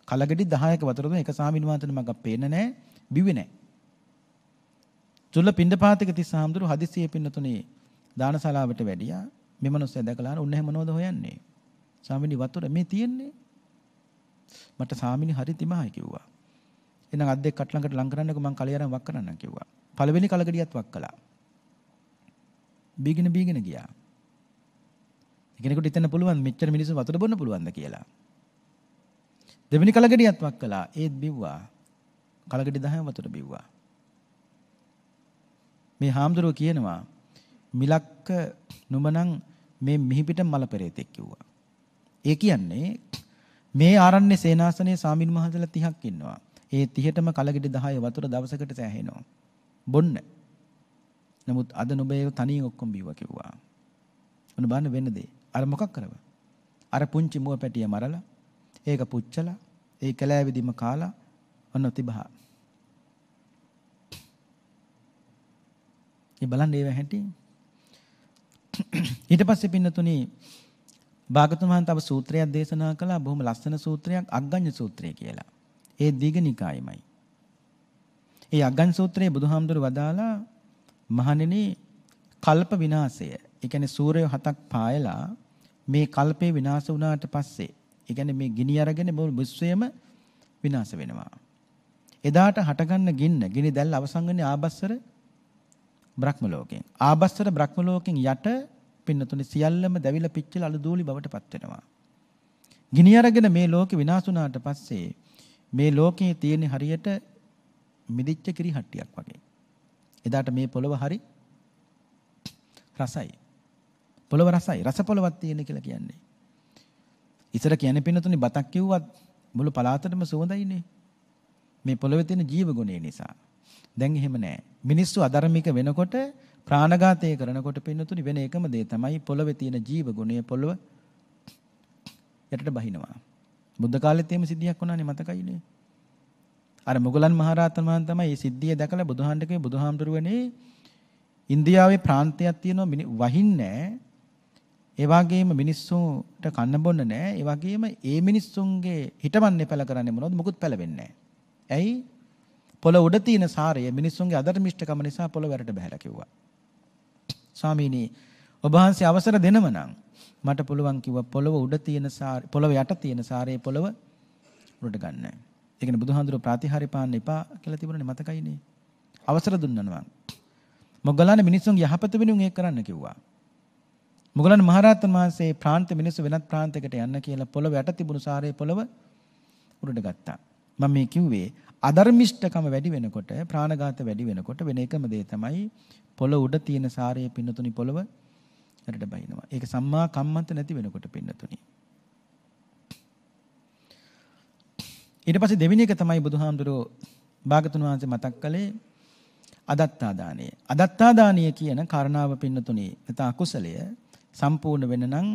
කලගෙඩි 10ක වතුර දුන්න එක සාමින වාතන මග පේන්නේ නෑ, බිව්වේ නෑ. චුල්ල පිණ්ඩපාතික තිස්සහම්දුරු හදිස්සියේ පින්නතුනේ දානශාලාවට වැඩියා. මේ මිනිස්සයා දැකලා උන්නේ මොනවද හොයන්නේ? සාමිනි වතුර මේ තියෙන්නේ. මට සාමිනි හරි තිමහයි කිව්වා. එහෙනම් අත් දෙක කට ළඟට ලං කරන්නකෝ මං කලිය අරන් වක් කරන්නම් කිව්වා. පළවෙනි කලගෙඩියත් වක් කළා. බීගෙන ගියා. කෙනෙකුට හිතන්න පුළුවන් මෙච්චර මිනිස්සු වතුර බොන්න පුළුවන්ද කියලා. දෙවෙනි කලගෙඩියත් වක් කළා. ඒත් බිව්වා. කලගෙඩි 10ම වතුර බිව්වා. මේ හාමුදුරුවෝ කියනවා මිලක්ක නුඹනම් මේ මිහිපිට මල පෙරේතෙක් කිව්වා. ඒ කියන්නේ මේ ආරණ්‍ය සේනාසනයේ සාමින් මහසලා 30ක් ඉන්නවා. ඒ 30ටම කලගෙඩි 10 වතුර දවසකට සෑහෙනවා. බොන්න. නමුත් අද නුඹේ තනියෙන් ඔක්කොම බිව්වා කිව්වා. මොන බාන්න වෙන්න දේ. අර මොකක් කරව? අර පුංචි මුව පැටිය මරලා ඒක පුච්චලා ඒ කැලෑවිදිම කාලා ඔන්න තිබහා. ඒ බලන්න ඒව හැටි. ඊට පස්සේ පින්නතුනි භාගතුන් වහන්සේ තව සූත්‍රයක් දේශනා කළා. බොහොම ලස්සන සූත්‍රයක් අග්ගඤ්ඤ සූත්‍රය කියලා. ඒ දීඝනිකායමයි. ඒ අග්ගඤ්ඤ සූත්‍රයේ බුදුහාමුදුරු වදාලා මහණෙනි කල්ප විනාශය. ඒ කියන්නේ සූර්ය 7ක් පායලා මේ කල්පේ විනාශ වුණාට පස්සේ ඒ කියන්නේ මේ ගිනි අරගෙන මුළු විශ්වයම විනාශ වෙනවා. එදාට හටගන්න ගිනි දැල් අවසන් වෙන්නේ ආබස්සර බ්‍රහ්ම ලෝකයෙන්. ආබස්සර බ්‍රහ්ම ලෝකයෙන් යට පින්නතුනේ සියල්ලම දැවිලා පිච්චිලා අලු දූලි බවට පත් වෙනවා. ගිනි අරගෙන මේ ලෝකෙ විනාශ වුණාට පස්සේ මේ ලෝකේ තියෙන හරියට මිදිච්ච කිරි හට්ටියක් වගේ. එදාට මේ පොළව හරි රසයි. පොළව රසයි. රස පොළවක් තියෙන කියලා කියන්නේ. ඉතර කියන්නේ පින්නතුනේ බතක් කිව්වත් මුළු පළාතටම සුවඳයිනේ. මේ පොළවේ තියෙන ජීව ගුණය නිසා. දැන් එහෙම නැහැ. මිනිස්සු අධර්මික වෙනකොට ප්‍රාණඝාතය කරනකොට පින්නතුනි වෙන එකම දේ තමයි පොළවේ තියෙන ජීව ගුණය පොළව යටට බහිනවා. බුද්ධ කාලෙත් එහෙම සිද්ධියක් වුණානේ මතකයිනේ. අර මොගලන් මහරහතන් වහන්සේ තමයි මේ සිද්ධිය දැකලා බුදුහාමුදුරුවෝ බුදුහාමුදුරුවනේ ඉන්දියාවේ ප්‍රාන්තයක් තියෙනවා වහින්නේ. ඒ වගේම මිනිස්සුන්ට කන්න බොන්න නැහැ. ඒ වගේම ඒ මිනිස්සුන්ගේ හිටවන්නේ පැල කරන්නේ මොනවද? මුකුත් පැලවෙන්නේ නැහැ. ඇයි? පොළොව උඩ තියෙන සාරය මිනිස්සුන්ගේ අධර්මිෂ්ඨකම නිසා පොළොව වැරට බහැලා කිව්වා. ස්වාමීනි ඔබ වහන්සේ අවසර දෙනම නම් මට පුළුවන් කිව්වා පොළොව උඩ තියෙන සාරය පොළොව යට තියෙන සාරය පොළොව උඩට ගන්න. ඒ කියන්නේ බුදුහාඳුර ප්‍රතිහාරය පාන්න එපා කියලා තිබුණනේ මතකයිනේ. අවසර දුන්නා. මොග්ගලණ මිනිස්සුන්ගේ යහපත වෙනුවෙන් ඒක කරන්න කිව්වා. මොග්ගලණ මහරහතන් වහන්සේ ප්‍රාන්ත මිනිස්සු වෙනත් ප්‍රාන්තයකට යන්න කියලා පොළොව යට තිබුණු සාරය පොළොව උඩට ගත්තා. මම මේ කිව්වේ අධර්මිෂ්ඨකම වැඩි වෙනකොට ප්‍රාණඝාත වැඩි වෙනකොට වෙන එකම දේ තමයි පොළොව උඩ තියෙන සාරයේ පින්නතුනි පොළොව යටට බහිනවා. ඒක සම්මා කම්මන්ත නැති වෙනකොට පින්නතුනි. ඊට පස්සේ දෙවෙනි එක තමයි බුදුහාමුදුරෝ භාගතුන් වහන්සේ මතක් කළේ අදත්තා දානය. අදත්තා දානය කියන කාරණාව පින්නතුනි නැත අකුසලය සම්පූර්ණ වෙන්න නම්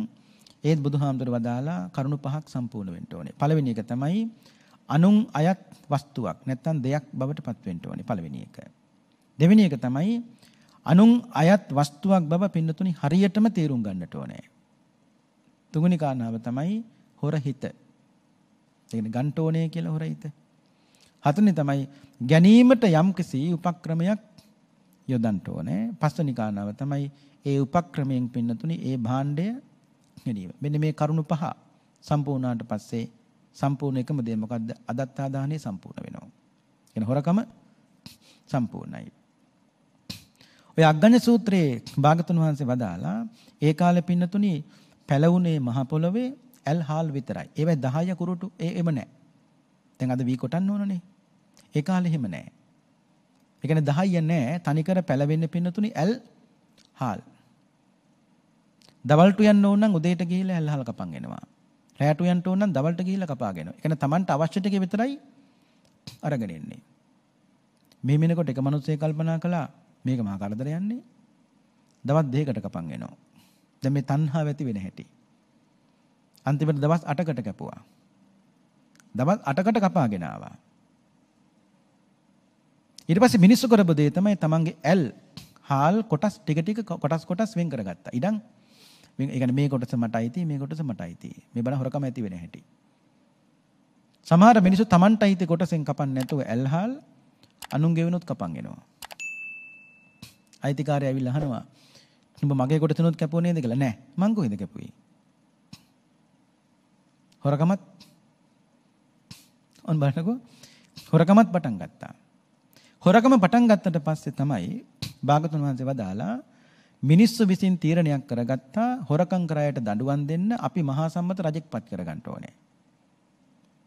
ඒත් බුදුහාමුදුරෝ වදාලා කරුණු පහක් සම්පූර්ණ වෙන්න ඕනේ. පළවෙනි එක තමයි අනුන් අයත් වස්තුවක් නැත්නම් දෙයක් බවට පත් වෙන්න ඕනේ පළවෙනි එක. දෙවෙනි එක තමයි අනුන් අයත් වස්තුවක් බව පින්නතුනි හරියටම තේරුම් ගන්නට ඕනේ. තුන්වෙනි කාරණාව තමයි හොර හිත. ඒ කියන්නේ ගන්න ඕනේ කියලා හොර හිත. හතරෙනි තමයි ගැනීමට යම්කිසි උපක්‍රමයක් යොදන්න ඕනේ. පස්වෙනි කාරණාව තමයි ඒ උපක්‍රමයෙන් පින්නතුනි ඒ භාණ්ඩය ගැනීම. මෙන්න මේ කරුණු පහ සම්පූර්ණ වුණාට පස්සේ සම්පූර්ණ එකම දේ මොකද්ද? අදත්තාදානය සම්පූර්ණ වෙනවා. එන හොරකම සම්පූර්ණයි. ඔය අග්ගඤ්ඤ සූත්‍රයේ භාගතුන් වහන්සේ වදාලා ඒ කාලේ පින්නතුනි පැලවුනේ මහ පොළොවේ ඇල් හාල් විතරයි. ඒවයි 10 කුරුටු එම නැහැ. දැන් අද වී කොටන්න ඕනනේ. ඒ කාලේ එහෙම නැහැ. ඒ කියන්නේ 10 නැහැ. තනිකර පැලවෙන්නේ පින්නතුනි ඇල් හාල්. දවල්ට යන්න ඕන නම් උදේට ගිහිල්ලා ඇල් හාල් කපන් එනවා. රැයට යන්න ඕන නම් දවල්ට ගිහිල්ලා කපාගෙන එනවා. ඒ කියන්නේ Tamanට අවශ්‍ය ටික විතරයි අරගෙන එන්නේ. මේ මිනකොට එක මිනිස්සෙක් කල්පනා කළා මේක මහා කරදර යන්නේ. දවස් දෙකකට කපන් එනවා. දැන් මේ තණ්හාව ඇති වෙන හැටි. අන්තිමට දවස් 8කට කැපුවා. දවස් 8කට කපාගෙන ආවා. ඊට පස්සේ මිනිස්සු කරපු දේ තමයි තමන්ගේ ඇල් හාල් කොටස් ටික ටික කොටස් වෙන් කරගත්තා. ඉතින් ඒ කියන්නේ මේ කොටස මටයි තියෙන්නේ මේ කොටස මටයි තියෙන්නේ. මේ බණ හොරකම ඇති වෙන හැටි. සමහර මිනිස්සු තමන්ටයි තියෙ කොටසෙන් කපන්නේ නැතුව ඇල් හාල් අනුන්ගේ වෙනුත් කපන් එනවා. අයිතිකාරය ඇවිල්ලා අහනවා උඹ මගේ කොටසනොත් කැපුවේ නේද කියලා. නෑ මං කොහෙද කැපුවේ? හොරකමත් ඔන්න බලන්නකෝ හොරකමත් පටන් ගත්තා. හොරකම පටන් ගත්තට පස්සේ තමයි භාගතුන් වහන්සේ වදාලා මිනිස්සු විසින් තීරණයක් කරගත්තා හොරකම් කරායට දඬුවම් දෙන්න අපි මහා සම්මත රජෙක්පත් කරගන්න ඕනේ.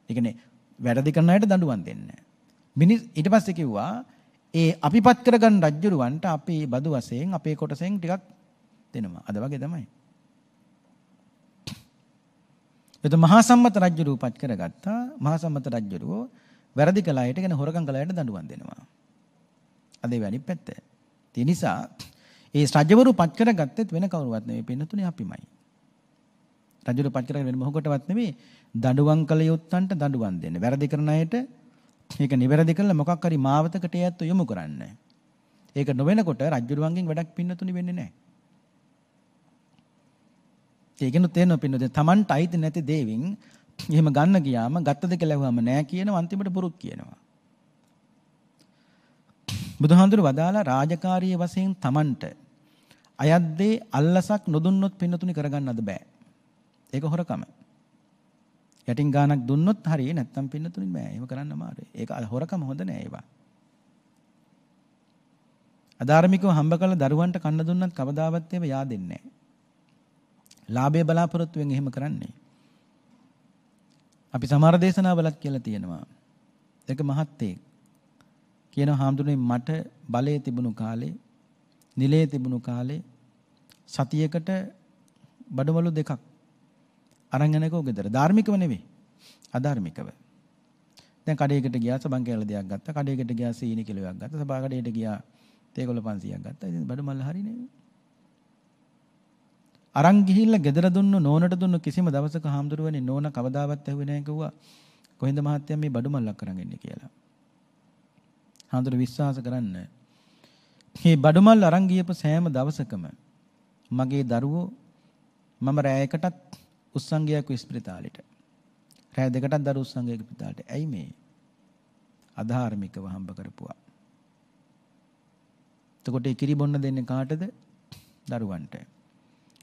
ඒ කියන්නේ වැරදි කරන අයට දඬුවම් දෙන්න. ඊට පස්සේ කිව්වා ඒ අපිපත් කරගන්න රජුරවන්ට අපි බදු වශයෙන් අපේ කොටසෙන් ටිකක් දෙනවා. අද වගේ තමයි. එතකොට මහා සම්මත රජුරුවපත් කරගත්තා. මහා සම්මත රජුරුව වැරදි කළ අයට කියන හොරකම් කළ අයට දඬුවම් දෙනවා. අද ඒ වැනි පැත්ත. ඒ නිසා ඒ රජවරු පත් කරගත්තෙත් වෙන කවුරුවත් නෙවෙයි පින්නතුනේ අපිමයි. රජුරු පත් කරගෙන වෙන මොහොකටවත් නෙවෙයි දඬුවම් කළ යුත්තන්ට දඬුවම් දෙන්න. වැරදි කරන අයට මේක නිවැරදි කරලා මොකක් හරි මාවතකට යැත්තු යොමු කරන්න. ඒක නොවෙනකොට රජුරුවන්ගෙන් වැඩක් පින්නතුනි වෙන්නේ නැහැ. ඒකෙනුත් තේරෙනවා පින්නතුනි Tamanට අයිති නැති දේවින් එහෙම ගන්න ගියාම ගත්තද කියලා ඇහුවම නෑ කියනවා අන්තිමට පුරුත් කියනවා. බුදුහාඳුර වදාලා රාජකාරිය වශයෙන් Tamanට අයත් දේ අල්ලසක් නොදුන්නොත් පින්නතුනි කරගන්නද බෑ. ඒක හොරකම. යටින් ගානක් දුන්නොත් හරිය නැත්තම් පින්නතුනි බෑ. එහෙම කරන්න අමාරුයි. ඒක හොරකම හොඳ නෑ ඒවා. අධාර්මිකව හම්බ කළ දරුවන්ට කන්න දුන්නත් කවදාවත් ඒව yaadෙන්නේ නෑ. ලාභය බලාපොරොත්තුෙන් එහෙම කරන්නේ. අපි සමහර දේශනාවලත් කියලා තියෙනවා. ඒක මහත්තයෙක් කියන හාමුදුරනේ මට බලයේ තිබුණු කාලේ නිලයේ තිබුණු කාලේ සතියකට බඩවලු දෙකක් අරන් යනකෝ ගෙදර ධාර්මිකව නෙවෙයි අධාර්මිකව. දැන් කඩේකට ගියා සබන් කෑල්ල දෙයක් ගත්තා. කඩේකට ගියා සීනි කිලෝයක් ගත්තා. සබා කඩේට ගියා තේකොළ 500ක් ගත්තා. ඉතින් බඩමල්ල හරිනේ. අරන් ගිහිල්ලා ගෙදර දුන්නු නෝනට දුන්නු කිසිම දවසක හාමුදුරුවනේ නෝන කවදාවත් ඇහුවේ නැහැ කිව්වා කොහෙන්ද මහත්තයා මේ බඩු මල්ලක් අරන් එන්නේ කියලා. හාමුදුරු විශ්වාස කරන්න. මේ බඩු මල් අරන් ගියපු සෑම දවසකම මගේ දරුවෝ මම රැයකටත් උස්සන් ගියා ඉස්පිරිතාලෙට. රැය දෙකටත් දරුවෝ උස්සන් ගියා ඉස්පිරිතාලෙට. ඇයි මේ? අධාර්මිකව හම්බ කරපුවා. එතකොට ඒ කිරි බොන්න දෙන්නේ කාටද? දරුවන්ට.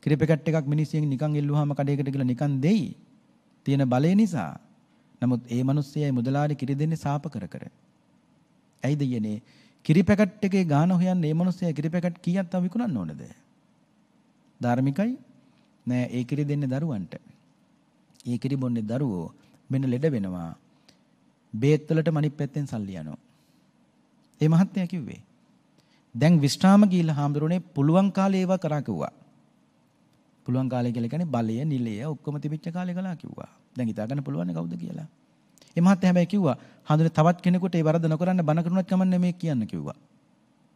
කිරි පැකට් එකක් මිනිස්සුන් නිකන් එල්ලුවාම කඩේකට ගිහලා නිකන් දෙයි. තියෙන බලය නිසා. නමුත් ඒ මිනිස්සයයි මුදලාලි කිරි දෙන්නේ සාප කර කර. ඇයිද යන්නේ? කිරි පැකට් එකේ ගාන හොයන්නේ මේ මිනිස්සයා කිරි පැකට් කීයක් තව විකුණන්න ඕනද? ධාර්මිකයි නෑ ඒ කිරි දෙන්නේ දරුවන්ට. ඒ කිරි බොන්නේ දරුවෝ මෙන්න ලෙඩ වෙනවා. බේත් වලට මනිත් පැත්තෙන් සල්ලි යනවා. ඒ මහත්තයා කිව්වේ. දැන් විශ්‍රාම ගිහිල්ලා හාමුදුරනේ පුළුවන් කාලේ ඒවා කරා කිව්වා. පුළුවන් කාලය කියලා කියන්නේ බලය, නිලය ඔක්කොම තිබිච්ච කාලේ කළා කිව්වා. දැන් හිතා ගන්න පුළුවන් කවුද කියලා. ඒ මහත්තයා හැබැයි කිව්වා හඳුනේ තවත් කෙනෙකුට ඒ වරද නොකරන්න බන කරුණත් කමන්නේ මේ කියන්න කිව්වා.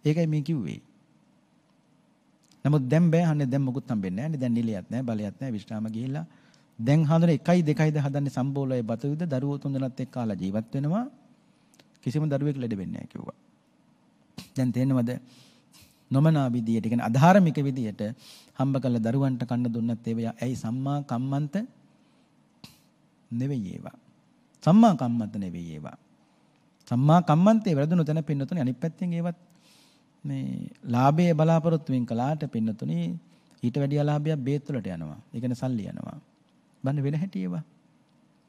ඒකයි මේ කිව්වේ. නමුත් දැන් බෑ හන්නේ දැන් මොකුත් හම්බෙන්නේ නැහැ. දැන් නිලයක් නැහැ, බලයක් නැහැ, විශ්‍රාම ගිහිල්ලා. දැන් හඳුනේ 1යි 2යිද හදන්නේ සම්බෝලයේ බතුවිද දරුවෝ තුන්දෙනාත් එක්ක කාලා ජීවත් වෙනවා. කිසිම දරුවෙක් ලෙඩ වෙන්නේ නැහැ කිව්වා. දැන් තේරෙනවද? නොමනා විදියට කියන්නේ අධාර්මික විදියට හම්බ කළ දරුවන්ට කන්න දුන්නත් ඒවා ඇයි සම්මා කම්මන්ත නෙවෙයි ඒවා. සම්මා කම්මන්ත නෙවෙයි ඒවා. සම්මා කම්මන්තේ වැරදුණු තැන පින්නතුනේ අනිත් පැත්තෙන් ඒවත් මේ ලාභයේ බලාපොරොත්තුෙන් කළාට පින්නතුනේ ඊට වැඩිය ලාභයක් බේත් වලට යනවා. ඒ කියන්නේ සල්ලි යනවා. බන්න වෙන හැටි ඒවා.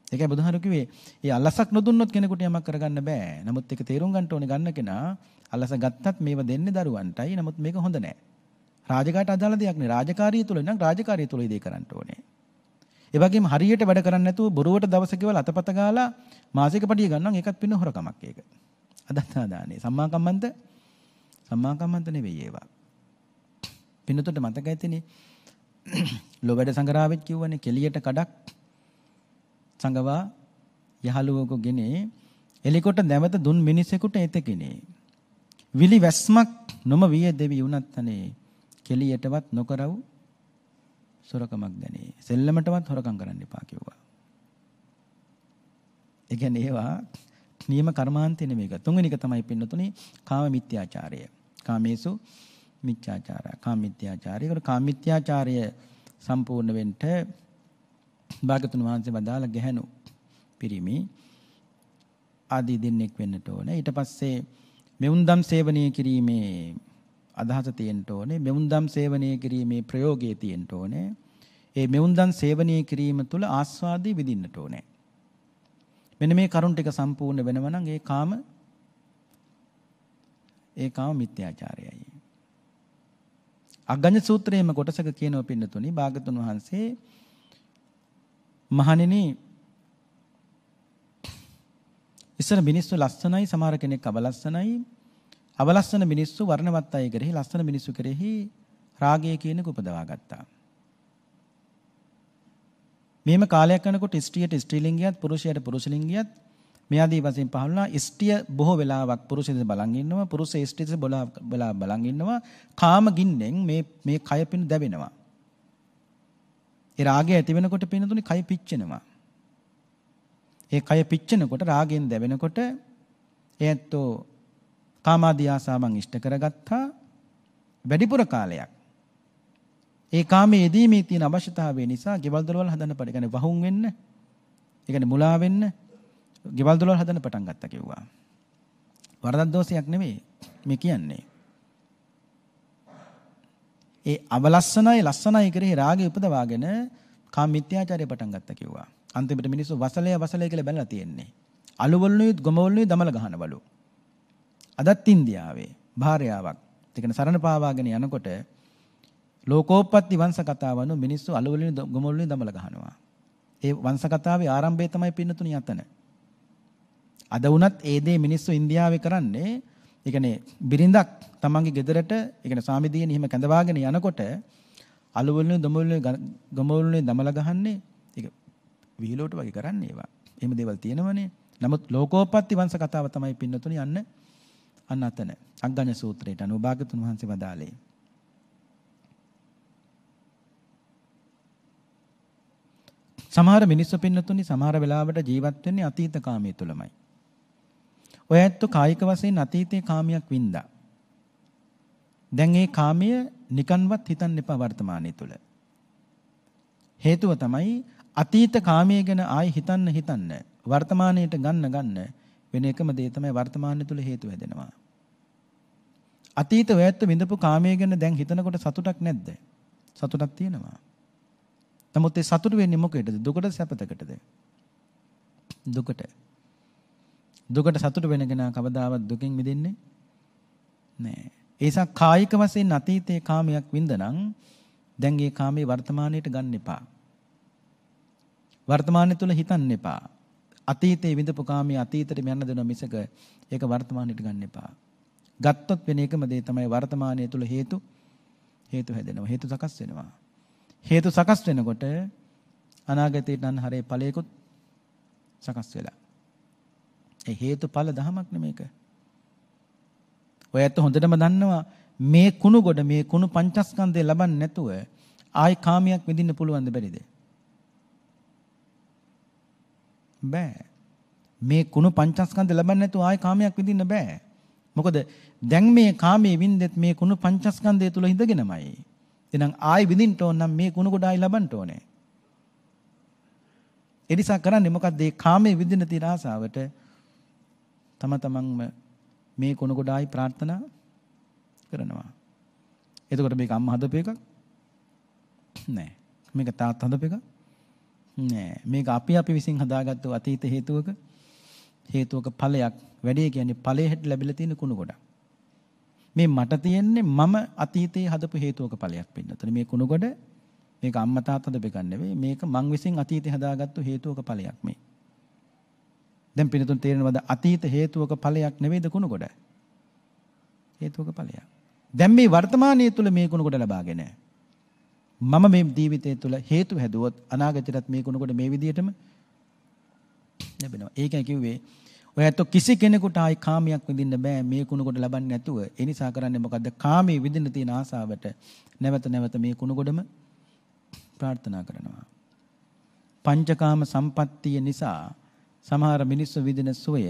ඒකයි බුදුහාරු කිව්වේ මේ අල්ලසක් නොදුන්නොත් කෙනෙකුට යමක් කරගන්න බෑ. නමුත් ඒක තේරුම් ගන්න ඕනේ ගන්න කෙනා අල්ලස ගත්තත් මේව දෙන්නේ දරුවන්ටයි. නමුත් මේක හොඳ නෑ. රාජකාට අදාළ දෙයක් නේ. රාජකාරිය තුල නම් රාජකාරිය තුල ඉදේ කරන්න ඕනේ. ඒ වගේම හරියට වැඩ කරන්නේ නැතුව බොරුවට දවසක ඉවල අතපත ගාලා මාසික පඩිය ගන්නම් ඒකත් පින්න හොරකමක් ඒක. අදත්තාදානේ සම්මා කම්මන්ත නෙවෙයි ඒවා. පින්නතොට මතක ඇතිනේ. ලොවැඩ සංගරාවෙත් කිව්වනේ කෙලියට කඩක් සංගවා යහළුවෙකු ගෙනේ එලිකොට නැවත දුන් මිනිසෙකුට එතකිනේ. විලි වැස්මක් නොම විය දෙවි වුණත් අනේ කෙලියටවත් නොකරව් සොරකමක් දැනේ. සෙල්ලමටවත් හොරකම් කරන්න එපා කිව්වා. ඒ කියන්නේ ඒවා නියම කර්මාන්තේ නෙමෙයි. තුන්වෙනි එක තමයි පින්නතුනේ කාම මිත්‍යාචාරය. කාමේසු මිත්‍යාචාරය. කාම මිත්‍යාචාරය. ඒක කාම මිත්‍යාචාරය සම්පූර්ණ වෙන්න භාගතුන් වහන්සේ වදාළ ගැහැණු පිරිමි ආදී දෙන්නෙක් වෙන්නට ඕනේ. ඊට පස්සේ මෙවුන්දම් සේවනය කිරීමේ අදහස තියෙන්න ඕනේ. මෙවුන්දම් සේවනය කිරීමේ ප්‍රයෝගය තියෙන්න ඕනේ. ඒ මෙවුන්දම් සේවනය කිරීම තුළ ආස්වාදී විඳින්නට ඕනේ. මෙන්න මේ කරුණ ටික සම්පූර්ණ වෙනවා නම් ඒ කාම මිත්‍යාචාරයයි. අග්ගඤ්ඤ සූත්‍රයේම කොටසක කියනවා පින්නතුනි භාගතුන් වහන්සේ මහණෙනි ඉස්සර මිනිස්සු ලස්සනයි සමහර කෙනෙක් අවලස්සනයි අවලස්සන මිනිස්සු වර්ණවත් අය කෙරෙහි ලස්සන මිනිස්සු කෙරෙහි රාගය කියන එක උපදවා ගත්තා. මේම කාලයක් යනකොට ස්ත්‍රියට ස්ත්‍රීලිංගියත් පුරුෂයාට පුරුෂලිංගියත් මේ ආදී වශයෙන් පහළුණා. ස්ත්‍රිය බොහෝ වෙලාවක් පුරුෂයෙක් බලන් ඉන්නවා. පුරුෂය ස්ත්‍රියට බලන් ඉන්නවා. කාම ගින්නෙන් මේ කය පින් දැවෙනවා. ඒ රාගය ඇති වෙනකොට පින්නතුනේ කය පිච්චෙනවා. ඒ කය පිච්චෙනකොට රාගයෙන් දැවෙනකොට එයත්ෝ කාමාදී ආසාවන් ඉෂ්ට කරගත්තා වැඩිපුර කාලයක්. ඒ කාමයේ යෙදීමේ තියෙන අවශ්‍යතාවය නිසා ගෙවල් දොරවල් හදන්න පටන් ගන්න වහුන් වෙන්න. ඒ කියන්නේ මුලා වෙන්න ගෙවල් දොරවල් හදන්න පටන් ගත්තා කිව්වා. වරදක් දෝෂයක් නෙමෙයි මේ කියන්නේ. ඒ අවලස්සනයි ලස්සනයි කෙරෙහි රාගය උපදවාගෙන කාම මිත්‍යාචාරය පටන් ගත්තා කිව්වා. අන්තිමට මිනිස්සු වසලය කියලා බැලලා තියෙන්නේ. අලුවලුයි ගොමවලුයි දමල ගහනවලු. අදත් ඉන්දියාවේ භාර්යාවක් තිකන සරණ පාවාගෙන යනකොට ලෝකෝපපත්ති වංශ කතාවන මිනිස්සු අලුවලුයි ගොමවලුයි දමල ගහනවා. ඒ වංශ කතාවේ ආරම්භය තමයි පින්නතුණි යතන. අද වුණත් ඒ දේ මිනිස්සු ඉන්දියාවේ කරන්නේ ඒ කියන්නේ බිරිඳක් තමන්ගේ ගෙදරට ඒ කියන්නේ සාමිදීන් එහෙම කැඳවාගෙන යනකොට අලුවලුයි ගොමවලුයි දමල ගහන්නේ ඒක විහිළුවට වගේ කරන්නේ ඒවා. එහෙම දේවල් තියෙනවනේ. නමුත් ලෝකෝපපත්ති වංශ කතාව තමයි පින්නතුණි අන්න අතන අග්ගඤ්ඤ සූත්‍රයට අනුව භාගතුන් වහන්සේ වදාළේ. සමහර මිනිස්සු පින්නතුනි සමහර වෙලාවට ජීවත් වෙන්නේ අතීත කාමයේ තුලමයි. ඔය ඇත්ත කායික වශයෙන් අතීතයේ කාමයක් වින්දා. දැන් ඒ කාමය නිකන්වත් හිතන්න එපා වර්තමානයේ තුල. හේතුව තමයි අතීත කාමයේ ගැන ආයි හිතන්න වර්තමානයට ගන්න වෙන එකම දේ තමයි වර්තමානයේ තුල හේතු හැදෙනවා. අතීත ඔය ඇත්ත විඳපු කාමයේ ගැන දැන් හිතනකොට සතුටක් නැද්ද? සතුටක් තියෙනවා. නමුත් ඒ සතුට වෙන්නේ මොකේද? දුකට සැපතකටද? දුකට. දුකට සතුට වෙන කෙනා කවදාවත් දුකින් මිදෙන්නේ නැහැ. ඒසක් කායික වශයෙන් අතීතයේ කාමයක් වින්දනම් දැන් ඒ කාමයේ වර්තමානයට ගන්න එපා. වර්තමානයේ තුල හිතන්න එපා. අතීතයේ විඳපු කාමයේ අතීතයට යන්න දෙනවා මිසක ඒක වර්තමානයට ගන්න එපා. ගත්තොත් වෙන එකම දේ තමයි වර්තමානයේ තුල හේතු හැදෙනවා. හේතු සකස් වෙනවා. හේතු සකස් වෙනකොට අනාගතයට නම් හරේ ඵලයකුත් සකස් වෙලා. ඒ හේතුඵල ධමයක් නෙමේක. ඔය ඇත්ත හොඳටම දන්නවා මේ කුණු ගොඩ මේ කුණු පංචස්කන්ධය ලබන්නේ නැතුව ආයි කාමයක් විඳින්න පුළුවන්ද බැරිද? බෑ. මේ කුණු පංචස්කන්ධය ලබන්නේ නැතුව ආයි කාමයක් විඳින්න බෑ. මොකද දැන් මේ කාමයේ වින්දෙත් මේ කුණු පංචස්කන්ධය තුල හිඳගෙනමයි. එහෙනම් ආයි විඳින්න ඕන නම් මේ කුණු ගොඩ ආයි ලබන්න ඕනේ. ඒ නිසා කරන්නේ මොකද්ද? මේ කාමයේ විඳින්න තියෙන ආසාවට තමන්ම මේ කුණු ගොඩ ආයි ප්‍රාර්ථනා කරනවා. එතකොට මේක අම්මා හදපු එකක් නෑ. මේක තාත්තා හදපු එකක් නෑ. මේක අපි විසින් හදාගත්තු අතීත හේතුවක ඵලයක්. වැඩේ කියන්නේ ඵලයට ලැබිලා තියෙන කුණු ගොඩක්. මේ මට තියෙන්නේ මම අතීතයේ හදපු හේතුවක ඵලයක් පින්නතන. මේ කුණු ගොඩ මේක අම්මා තාත්තා හදපු එකක් නෙවෙයි. මේක මං විසින් අතීතයේ හදාගත්තු හේතුවක ඵලයක් මේ. දැන් පින්නතුන් තේරෙනවද අතීත හේතුවක ඵලයක් නෙවෙයිද කුණු ගොඩ? හේතුවක ඵලයක්. දැන් මේ වර්තමානයේ තුල මේ කුණු ගොඩ ලබාගෙන මම මේ ජීවිතය තුළ හේතු හැදුවොත් අනාගතයටත් මේ කුණකොට මේ විදිහටම ලැබෙනවා. ඒකයි කිව්වේ ඔයත් කිසි කෙනෙකුට ආයි කාමයක් විඳින්න බෑ මේ කුණකොට ලබන්නේ නැතුව. ඒ නිසා කරන්නේ මොකද්ද? කාමයේ විඳින්න තියෙන ආසාවට නැවත නැවත මේ කුණකොඩම ප්‍රාර්ථනා කරනවා. පංචකාම සම්පත්තිය නිසා සමහර මිනිස්සු විඳින සුවය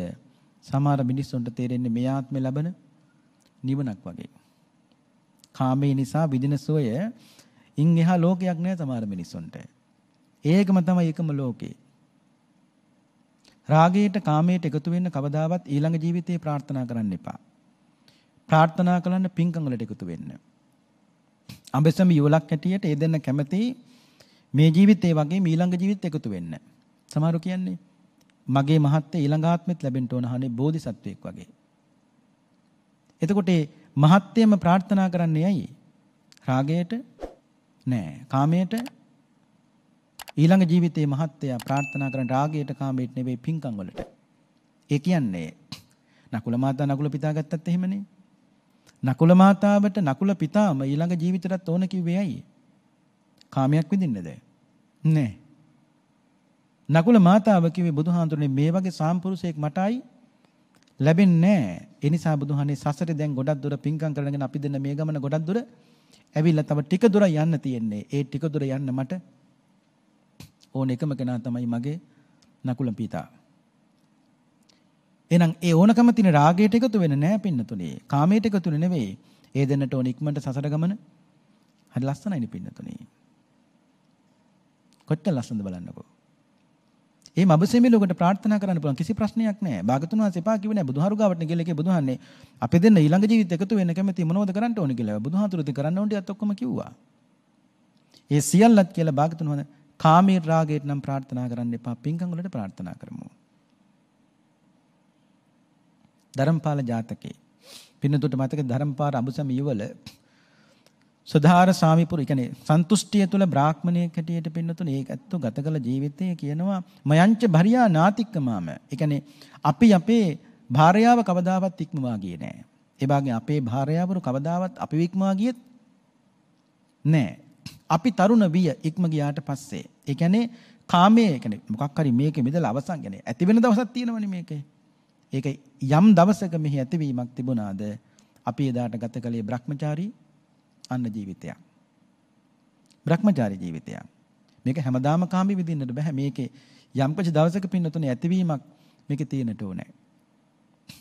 සමහර මිනිස්සුන්ට තේරෙන්නේ මේ ආත්මේ ලබන නිවනක් වගේ. කාමයේ නිසා විඳින සුවය ඉන් එහා ලෝකයක් නෑ සමහර මිනිස්සුන්ට. ඒකම තමයි එකම ලෝකේ. රාගයට කාමයට එකතු වෙන්න කවදාවත් ඊළඟ ජීවිතේ ප්‍රාර්ථනා කරන්න එපා. ප්‍රාර්ථනා කරන්න පින්කම් වලට එකතු වෙන්න. අඹසම යුවලක් හැටියට ඒ දෙන්න කැමති මේ ජීවිතේ වගේ ඊළඟ ජීවිතේ එකතු වෙන්න. සමහරු කියන්නේ මගේ මහත්ය ඊළඟ ආත්මෙත් ලැබෙන්න ඕන හනේ බෝධිසත්වයෙක් වගේ. එතකොට මහත්යම ප්‍රාර්ථනා කරන්නේ ඇයි? රාගයට නෑ. කාමයට ඊළඟ ජීවිතේ මහත්ය ප්‍රාර්ථනා කරන රාගයට කාමයට නෙවෙයි පින්කම් වලට. ඒ කියන්නේ නකුල මාතා නකුල පිතා ගත්තත් එහෙමනේ. නකුල මාතාවට නකුල පිතාම ඊළඟ ජීවිතයටත් ඕන කිව්වේ ඇයි? කාමයක් විඳින්නද? නෑ. නකුල මාතාව කිව්වේ බුදුහාඳුරනේ මේ වගේ සාම්පුරුෂයෙක් මටයි ලැබෙන්නේ නෑ. ඒ නිසා බුදුහානේ සසරේ දැන් ගොඩක් දුර පින්කම් කරගෙන අපි දෙන්න මේ ගමන ගොඩක් දුර ඇවිල්ලා තව ටික දුර යන්න තියෙන්නේ. ඒ ටික දුර යන්න මට ඕන එකම කෙනා තමයි මගේ නකුල පිතා. එහෙනම් ඒ ඕනකම තියෙන රාගයට එකතු වෙන්නේ නැහැ පින්නතුනේ. කාමයට එකතු වෙන්නේ නෙවෙයි. ඒ දෙන්නට ඕන ඉක්මනට සසර ගමන හරි ලස්සනයිනේ පින්නතුනේ. කොච්චර ලස්සනද බලන්නකෝ. ඒ මබසෙමි ලෝකට ප්‍රාර්ථනා කරන්න පුළුවන් කිසි ප්‍රශ්නයක් නැහැ. භාගතුන් වහන්සේ එපා කිව්වේ නැහැ. බුදුහාරු ගාවට ගිහලා කිව්වේ බුදුහාන්නේ අපි දෙන්න ඊළඟ ජීවිත එකතු වෙන්න කැමති මොනවද කරන්න ඕනේ කියලා. බුදුහාතුරු ඉතින් කරන්න ඕනේ ටිකත් ඔක්කොම කිව්වා. ඒ සියල්ලත් කියලා භාගතුන් වහන්සේ කාමයේ රාගයට නම් ප්‍රාර්ථනා කරන්න එපා. පින්කම් වලට ප්‍රාර්ථනා කරමු. ධර්මපාල ජාතකේ පින්නතුට මතක ධර්මපාල අඹසම යුවල සදාර සාමිපුර කියන්නේ සන්තුෂ්ටිය තුල බ්‍රාහ්මණයෙක් හැටියට පින්නතුනේ ඒකත් ගත කළ ජීවිතයේ කියනවා මයංච භරියා නාතික්කමාම. ඒ කියන්නේ අපි අපේ භාර්යාව කවදාවත් ඉක්මවා ගියේ නැහැ. ඒ වගේ අපේ භාර්යාවරු කවදාවත් අපි ඉක්මවා ගියෙත් නැහැ. අපි තරුණ විය ඉක්ම ගියාට පස්සේ ඒ කියන්නේ කාමයේ කියන්නේ මොකක් හරි මේකේ මිදලා අවසන් කියන්නේ ඇති වෙන දවසක් තියෙනවනේ මේකේ. ඒක යම් දවසක මෙහි ඇතිවීමක් තිබුණාද අපි එදාට ගත කළේ බ්‍රහ්මචාරී අන්න ජීවිතයක්. බ්‍රහ්මචාරී ජීවිතයක්. මේක හැමදාම කාමී විඳින්නට බෑ. මේකේ යම් කිසි දවසක පින්නතුනේ ඇතිවීමක් මේකේ තියෙන්නට ඕනේ.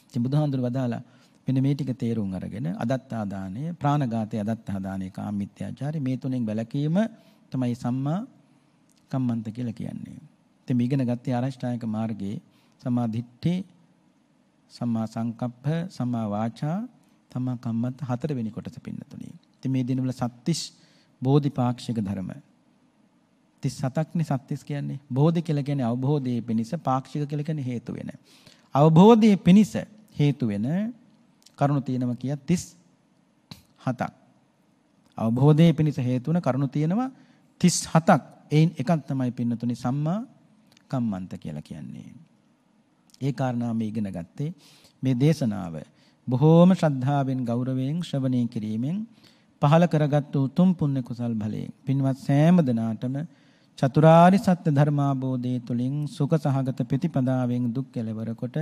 ඉතින් බුදුහාඳුර වදාලා මෙන්න මේ ටික තේරුම් අරගෙන අදත්තා දානය, ප්‍රාණඝාතය, අදත්තා දානය, කාමමිත්‍යාචාරය මේ තුනෙන් වැළකීම තමයි සම්මා කම්මන්ත කියලා කියන්නේ. ඉතින් මේ ඉගෙන ගත්තේ ආරෂ්ඨායක මාර්ගයේ සම්මා දිට්ඨි, සම්මා සංකප්ප, සම්මා වාචා, සම්මා කම්මන්ත හතරවෙනි කොටස පින්නතුනේ. ඉතින් මේ දිනවල සත්‍තිස් බෝධිපාක්ෂික ධර්ම 37ක්නේ සත්‍තිස් කියන්නේ. බෝධි කියලා කියන්නේ අවබෝධයේ පිණිස, පාක්ෂික කියලා කියන්නේ හේතු වෙන. අවබෝධයේ පිණිස හේතු වෙන කරුණු තියෙනවා කිය 37ක්. අවබෝධයේ පිණිස හේතු වෙන කරුණු තියෙනවා 37ක්. එයින් එකක් තමයි පින්නතුනි සම්මා කම්මන්ත කියලා කියන්නේ. ඒ කාරණා මේ ඉගෙන ගත්තේ මේ දේශනාව බොහෝම ශ්‍රද්ධාවෙන් ගෞරවයෙන් ශ්‍රවණය කිරීමෙන් පහල කරගත් උතුම් පුණ්‍ය කුසල් බලයෙන් පින්වත් සෑම දිනාටම චතුරාර්ය සත්‍ය ධර්මාබෝධය තුළින් සුඛ සහගත ප්‍රතිපදාවෙන් දුක් කෙලවර කොට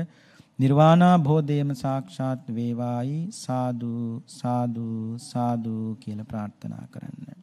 නිර්වාණාභෝධයම සාක්ෂාත් වේවායි සාදු සාදු සාදු කියලා ප්‍රාර්ථනා කරන්න.